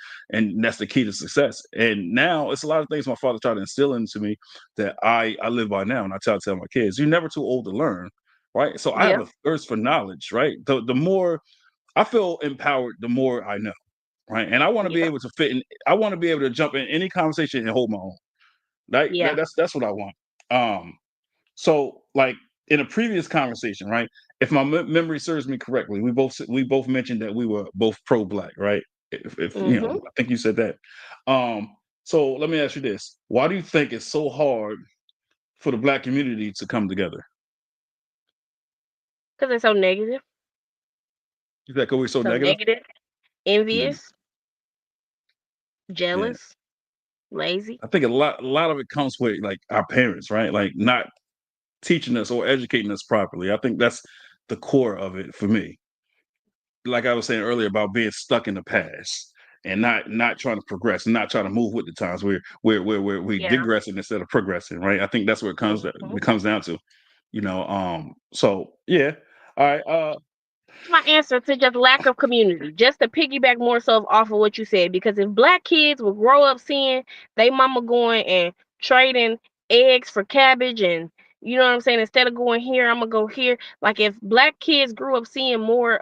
[SPEAKER 1] that's the key to success. And now it's a lot of things my father tried to instill into me that I live by now, and I try to tell my kids, you're never too old to learn, right? So I have
[SPEAKER 2] Yep.
[SPEAKER 1] a thirst for knowledge, right? The more I feel empowered, the more I know, right? And I want to be
[SPEAKER 2] Yep.
[SPEAKER 1] able to fit in. I want to be able to jump in any conversation and hold my own. Right?
[SPEAKER 2] Yeah.
[SPEAKER 1] That's what I want. Um, so like in a previous conversation, right? If my memory serves me correctly, we both mentioned that we were both pro-black, right? If
[SPEAKER 2] Mhm.
[SPEAKER 1] I think you said that. Um, so let me ask you this: why do you think it's so hard for the black community to come together?
[SPEAKER 2] Because they're so negative,
[SPEAKER 1] Is that because we're so
[SPEAKER 2] so
[SPEAKER 1] negative?
[SPEAKER 2] negative,
[SPEAKER 1] Mm,
[SPEAKER 2] envious,
[SPEAKER 1] yeah,
[SPEAKER 2] jealous, lazy.
[SPEAKER 1] I think a lot of it comes with like our parents, right? Like not teaching us or educating us properly. I think that's the core of it for me. Like I was saying earlier about being stuck in the past and not trying to progress and not trying to move with the times. We
[SPEAKER 2] Yeah.
[SPEAKER 1] digressing instead of progressing, right? I think that's what
[SPEAKER 2] Mhm.
[SPEAKER 1] it comes down to. So yeah. All right.
[SPEAKER 2] My answer to just lack of community, just to piggyback more so off of what you said, because if black kids would grow up seeing they mama going and trading eggs for cabbage, and you know what I'm saying, instead of going here, I'm gonna go here. Like if black kids grew up seeing more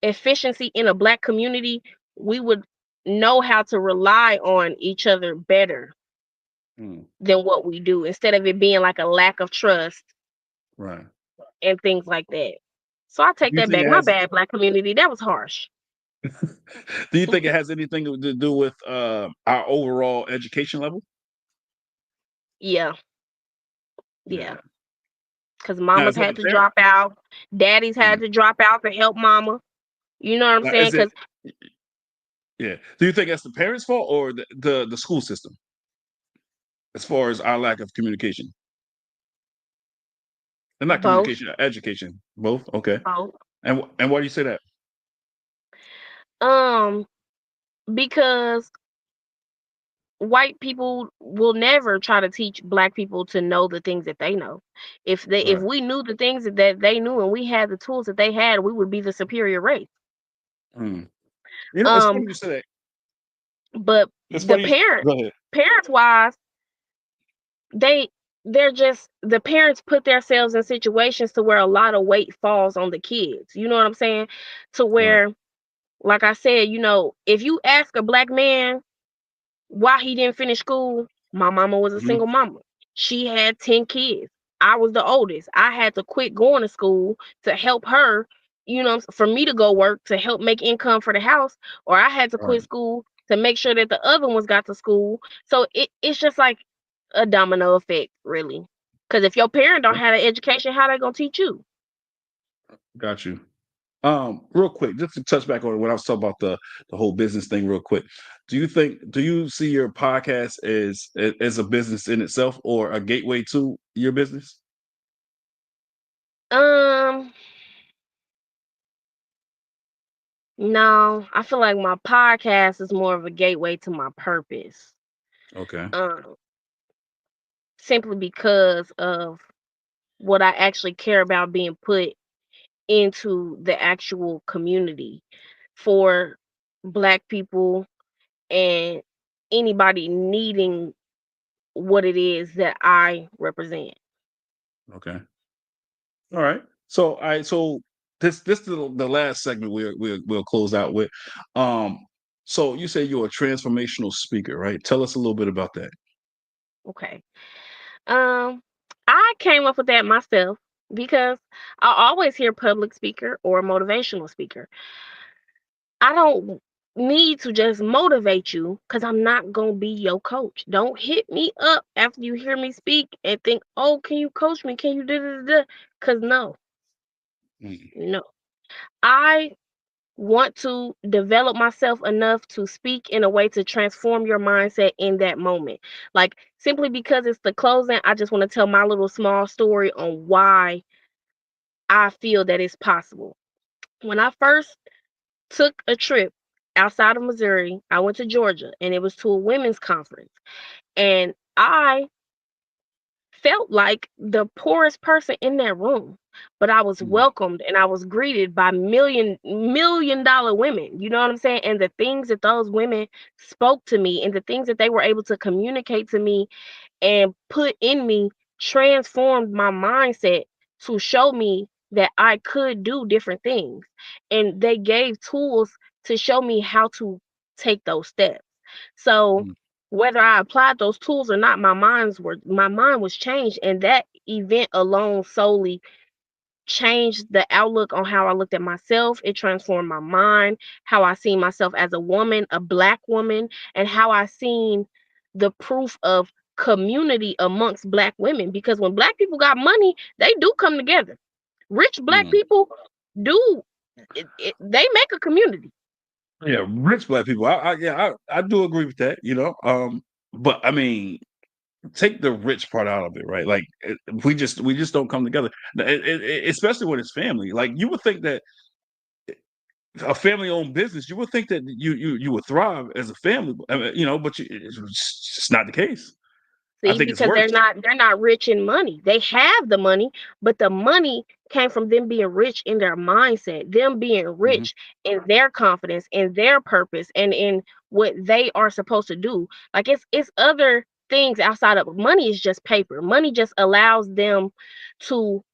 [SPEAKER 2] efficiency in a black community, we would know how to rely on each other better
[SPEAKER 1] mm,
[SPEAKER 2] than what we do, instead of it being like a lack of trust
[SPEAKER 1] right.
[SPEAKER 2] and things like that. So I take
[SPEAKER 1] Do you
[SPEAKER 2] that
[SPEAKER 1] think
[SPEAKER 2] back.
[SPEAKER 1] it
[SPEAKER 2] My
[SPEAKER 1] has
[SPEAKER 2] bad, black community. That was harsh.
[SPEAKER 1] do you think it has anything to do with our overall education level?
[SPEAKER 2] Yeah, yeah.
[SPEAKER 1] Yeah.
[SPEAKER 2] Because
[SPEAKER 1] Now
[SPEAKER 2] mamas
[SPEAKER 1] is that
[SPEAKER 2] had
[SPEAKER 1] the
[SPEAKER 2] to
[SPEAKER 1] parent?
[SPEAKER 2] drop out, daddies had
[SPEAKER 1] Mm.
[SPEAKER 2] to drop out to help mama. You know what I'm
[SPEAKER 1] Now,
[SPEAKER 2] saying?
[SPEAKER 1] is it
[SPEAKER 2] Because
[SPEAKER 1] yeah. Do you think that's the parents' fault or the school system as far as our lack of communication? And not
[SPEAKER 2] both,
[SPEAKER 1] communication, education. Both? Okay.
[SPEAKER 2] both.
[SPEAKER 1] And why do you say that?
[SPEAKER 2] Um, because white people will never try to teach black people to know the things that they know. If
[SPEAKER 1] Right.
[SPEAKER 2] we knew the things that they knew and we had the tools that they had, we would be the superior race.
[SPEAKER 1] Mm. It's
[SPEAKER 2] Um,
[SPEAKER 1] funny you say that.
[SPEAKER 2] but
[SPEAKER 1] It's
[SPEAKER 2] the
[SPEAKER 1] funny go ahead.
[SPEAKER 2] parents wise, they they're just the parents put themselves in situations to where a lot of weight falls on the kids. You know what I'm saying? To
[SPEAKER 1] Right.
[SPEAKER 2] where, like I said, if you ask a black man why he didn't finish school, my mama was a
[SPEAKER 1] Mhm.
[SPEAKER 2] single mama. She had 10 kids. I was the oldest. I had to quit going to school to help her, for me to go work to help make income for the house, or I had to quit
[SPEAKER 1] Right.
[SPEAKER 2] school to make sure that the other ones got to school. So it's just like a domino effect, really. Because if your parent don't
[SPEAKER 1] Okay.
[SPEAKER 2] have an education, how they gonna teach you?
[SPEAKER 1] Got you. Real quick, just to touch back on what I was talking about the whole business thing real quick. Do you see your podcast as a business in itself or a gateway to your business?
[SPEAKER 2] Um, no, I feel like my podcast is more of a gateway to my purpose.
[SPEAKER 1] Okay.
[SPEAKER 2] Um, Simply because of what I actually care about being put into the actual community for black people and anybody needing what it is that I represent.
[SPEAKER 1] Okay. All right. So this is the last segment we'll close out with. Um, so you say you're a transformational speaker, right? Tell us a little bit about that.
[SPEAKER 2] Okay. Um, I came up with that myself because I always hear public speaker or motivational speaker. I don't need to just motivate you because I'm not going to be your coach. Don't hit me up after you hear me speak and think, oh, can you coach me? Can you do this? Because no,
[SPEAKER 1] Mm,
[SPEAKER 2] no. I want to develop myself enough to speak in a way to transform your mindset in that moment. Like, simply because it's the closing, I just want to tell my little small story on why I feel that it's possible. When I first took a trip outside of Missouri. I went to Georgia, and it was to a women's conference. And I felt like the poorest person in that room, but I was
[SPEAKER 1] Mm,
[SPEAKER 2] welcomed and I was greeted by million dollar women. You know what I'm saying? And the things that those women spoke to me and the things that they were able to communicate to me and put in me transformed my mindset to show me that I could do different things. And they gave tools to show me how to take those steps. So
[SPEAKER 1] mm,
[SPEAKER 2] whether I applied those tools or not, my mind was changed, and that event alone solely changed the outlook on how I looked at myself. It transformed my mind, how I see myself as a woman, a black woman, and how I seen the proof of community amongst black women. Because when black people got money, they do come together. Rich black
[SPEAKER 1] mm.
[SPEAKER 2] people do they make a community.
[SPEAKER 1] Yeah, rich black people. I do agree with that. But I mean, take the rich part out of it, right? Like we just don't come together, especially when it's family. Like you would think that a family-owned business, you would think that you would thrive as a family, but it's just not the case. I
[SPEAKER 2] See,
[SPEAKER 1] think it's
[SPEAKER 2] because
[SPEAKER 1] worse.
[SPEAKER 2] they're not rich in money. They have the money, but the money came from them being rich in their mindset, them being
[SPEAKER 1] Hmm.
[SPEAKER 2] rich in their confidence, in their purpose, and in what they are supposed to do. Like it's other things outside of money is just paper. Money just allows them to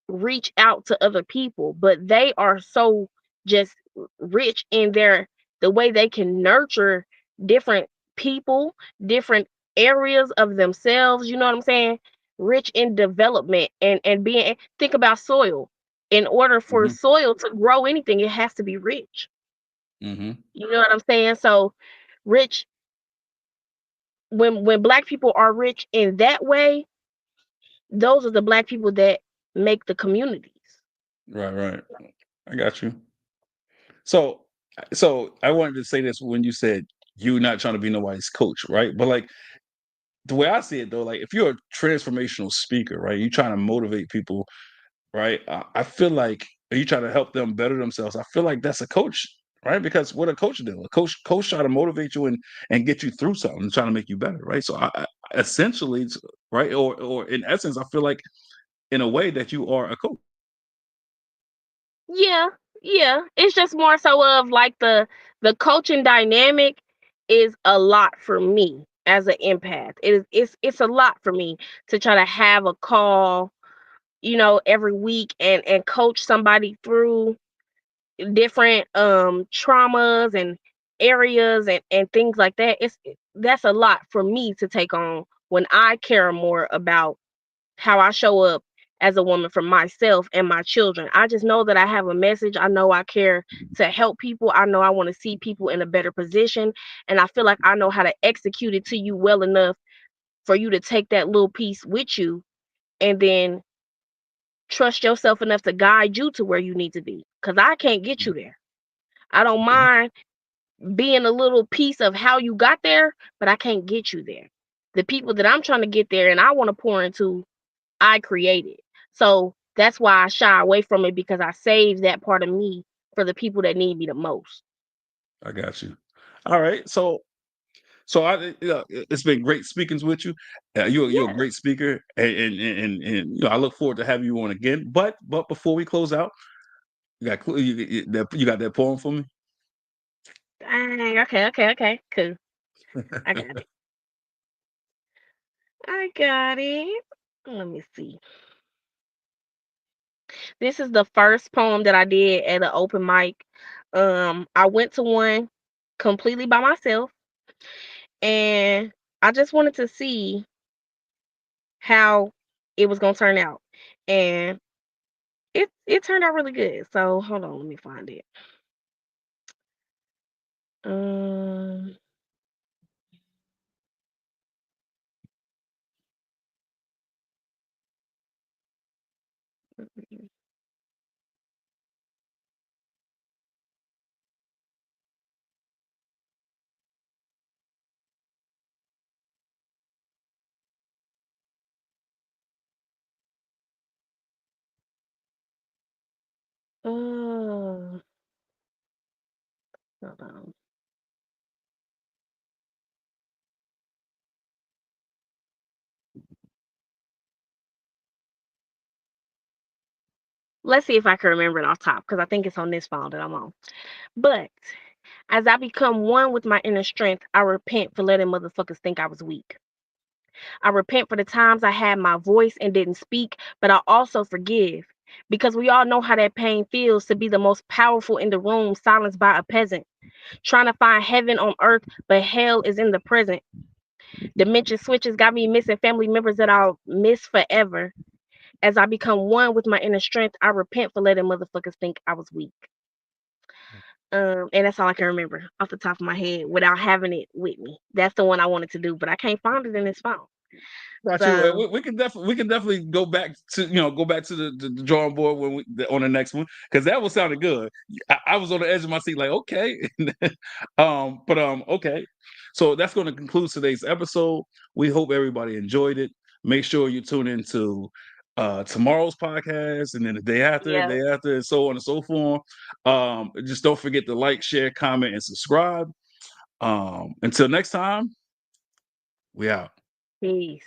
[SPEAKER 2] reach out to other people, but they are so just rich in the way they can nurture different people, different areas of themselves, you know what I'm saying? Rich in development and being think about soil. In order for
[SPEAKER 1] Hmm.
[SPEAKER 2] soil to grow anything, it has to be rich.
[SPEAKER 1] Hmm.
[SPEAKER 2] You know what I'm saying? So rich when black people are rich in that way, those are the black people that make the communities.
[SPEAKER 1] Right, right. I got you. So I wanted to say this when you said you're not trying to be nobody's coach, right? But like the way I see it though, like if you're a transformational speaker, right, you're trying to motivate people, right? I feel like you try to help them better themselves. I feel like that's a coach, right? Because what a coach do, a coach try to motivate you and get you through something, and trying to make you better, right? So I essentially, right, or in essence, I feel like in a way that you are a coach.
[SPEAKER 2] Yeah, yeah. It's just more so of like the coaching dynamic is a lot for me as an empath. It's a lot for me to try to have a call, every week and coach somebody through different traumas and areas and things like that. That's a lot for me to take on when I care more about how I show up as a woman for myself and my children. I just know that I have a message. I know I care to help people. I know I want to see people in a better position. And I feel like I know how to execute it to you well enough for you to take that little piece with you and then trust yourself enough to guide you to where you need to be. Because I can't get you there. I don't
[SPEAKER 1] Okay,
[SPEAKER 2] mind being a little piece of how you got there, but I can't get you there. The people that I'm trying to get there and I want to pour into, I created. So that's why I shy away from it because I save that part of me for the people that need me the most.
[SPEAKER 1] I got you. All right, so it's been great speaking with you. You're a
[SPEAKER 2] Yes.
[SPEAKER 1] great speaker, and I look forward to having you on again. But before we close out, you got that poem for me?
[SPEAKER 2] Dang. Okay. Okay. Okay. Cool. I got it. I got it. Let me see. This is the first poem that I did at an open mic. I went to one completely by myself, and I just wanted to see how it was gonna turn out, and it turned out really good. So hold on, let me find it. Um, uh, Hold on. Let's see if I can remember it off top because I think it's on this phone that I'm on. But as I become one with my inner strength, I repent for letting motherfuckers think I was weak. I repent for the times I had my voice and didn't speak, but I also forgive. Because we all know how that pain feels to be the most powerful in the room, silenced by a peasant. Trying to find heaven on earth, but hell is in the present. Dementia switches got me missing family members that I'll miss forever. As I become one with my inner strength, I repent for letting motherfuckers think I was weak. And that's all I can remember off the top of my head without having it with me. That's the one I wanted to do, but I can't find it in this phone.
[SPEAKER 1] Got you.
[SPEAKER 2] So
[SPEAKER 1] We can definitely go back to the drawing board when on the next one because that was sounding good. I was on the edge of my seat, like okay, okay. So that's going to conclude today's episode. We hope everybody enjoyed it. Make sure you tune into tomorrow's podcast and then the
[SPEAKER 2] yeah,
[SPEAKER 1] day after, and so on and so forth. Just don't forget to like, share, comment, and subscribe. Until next time, we out.
[SPEAKER 2] peace.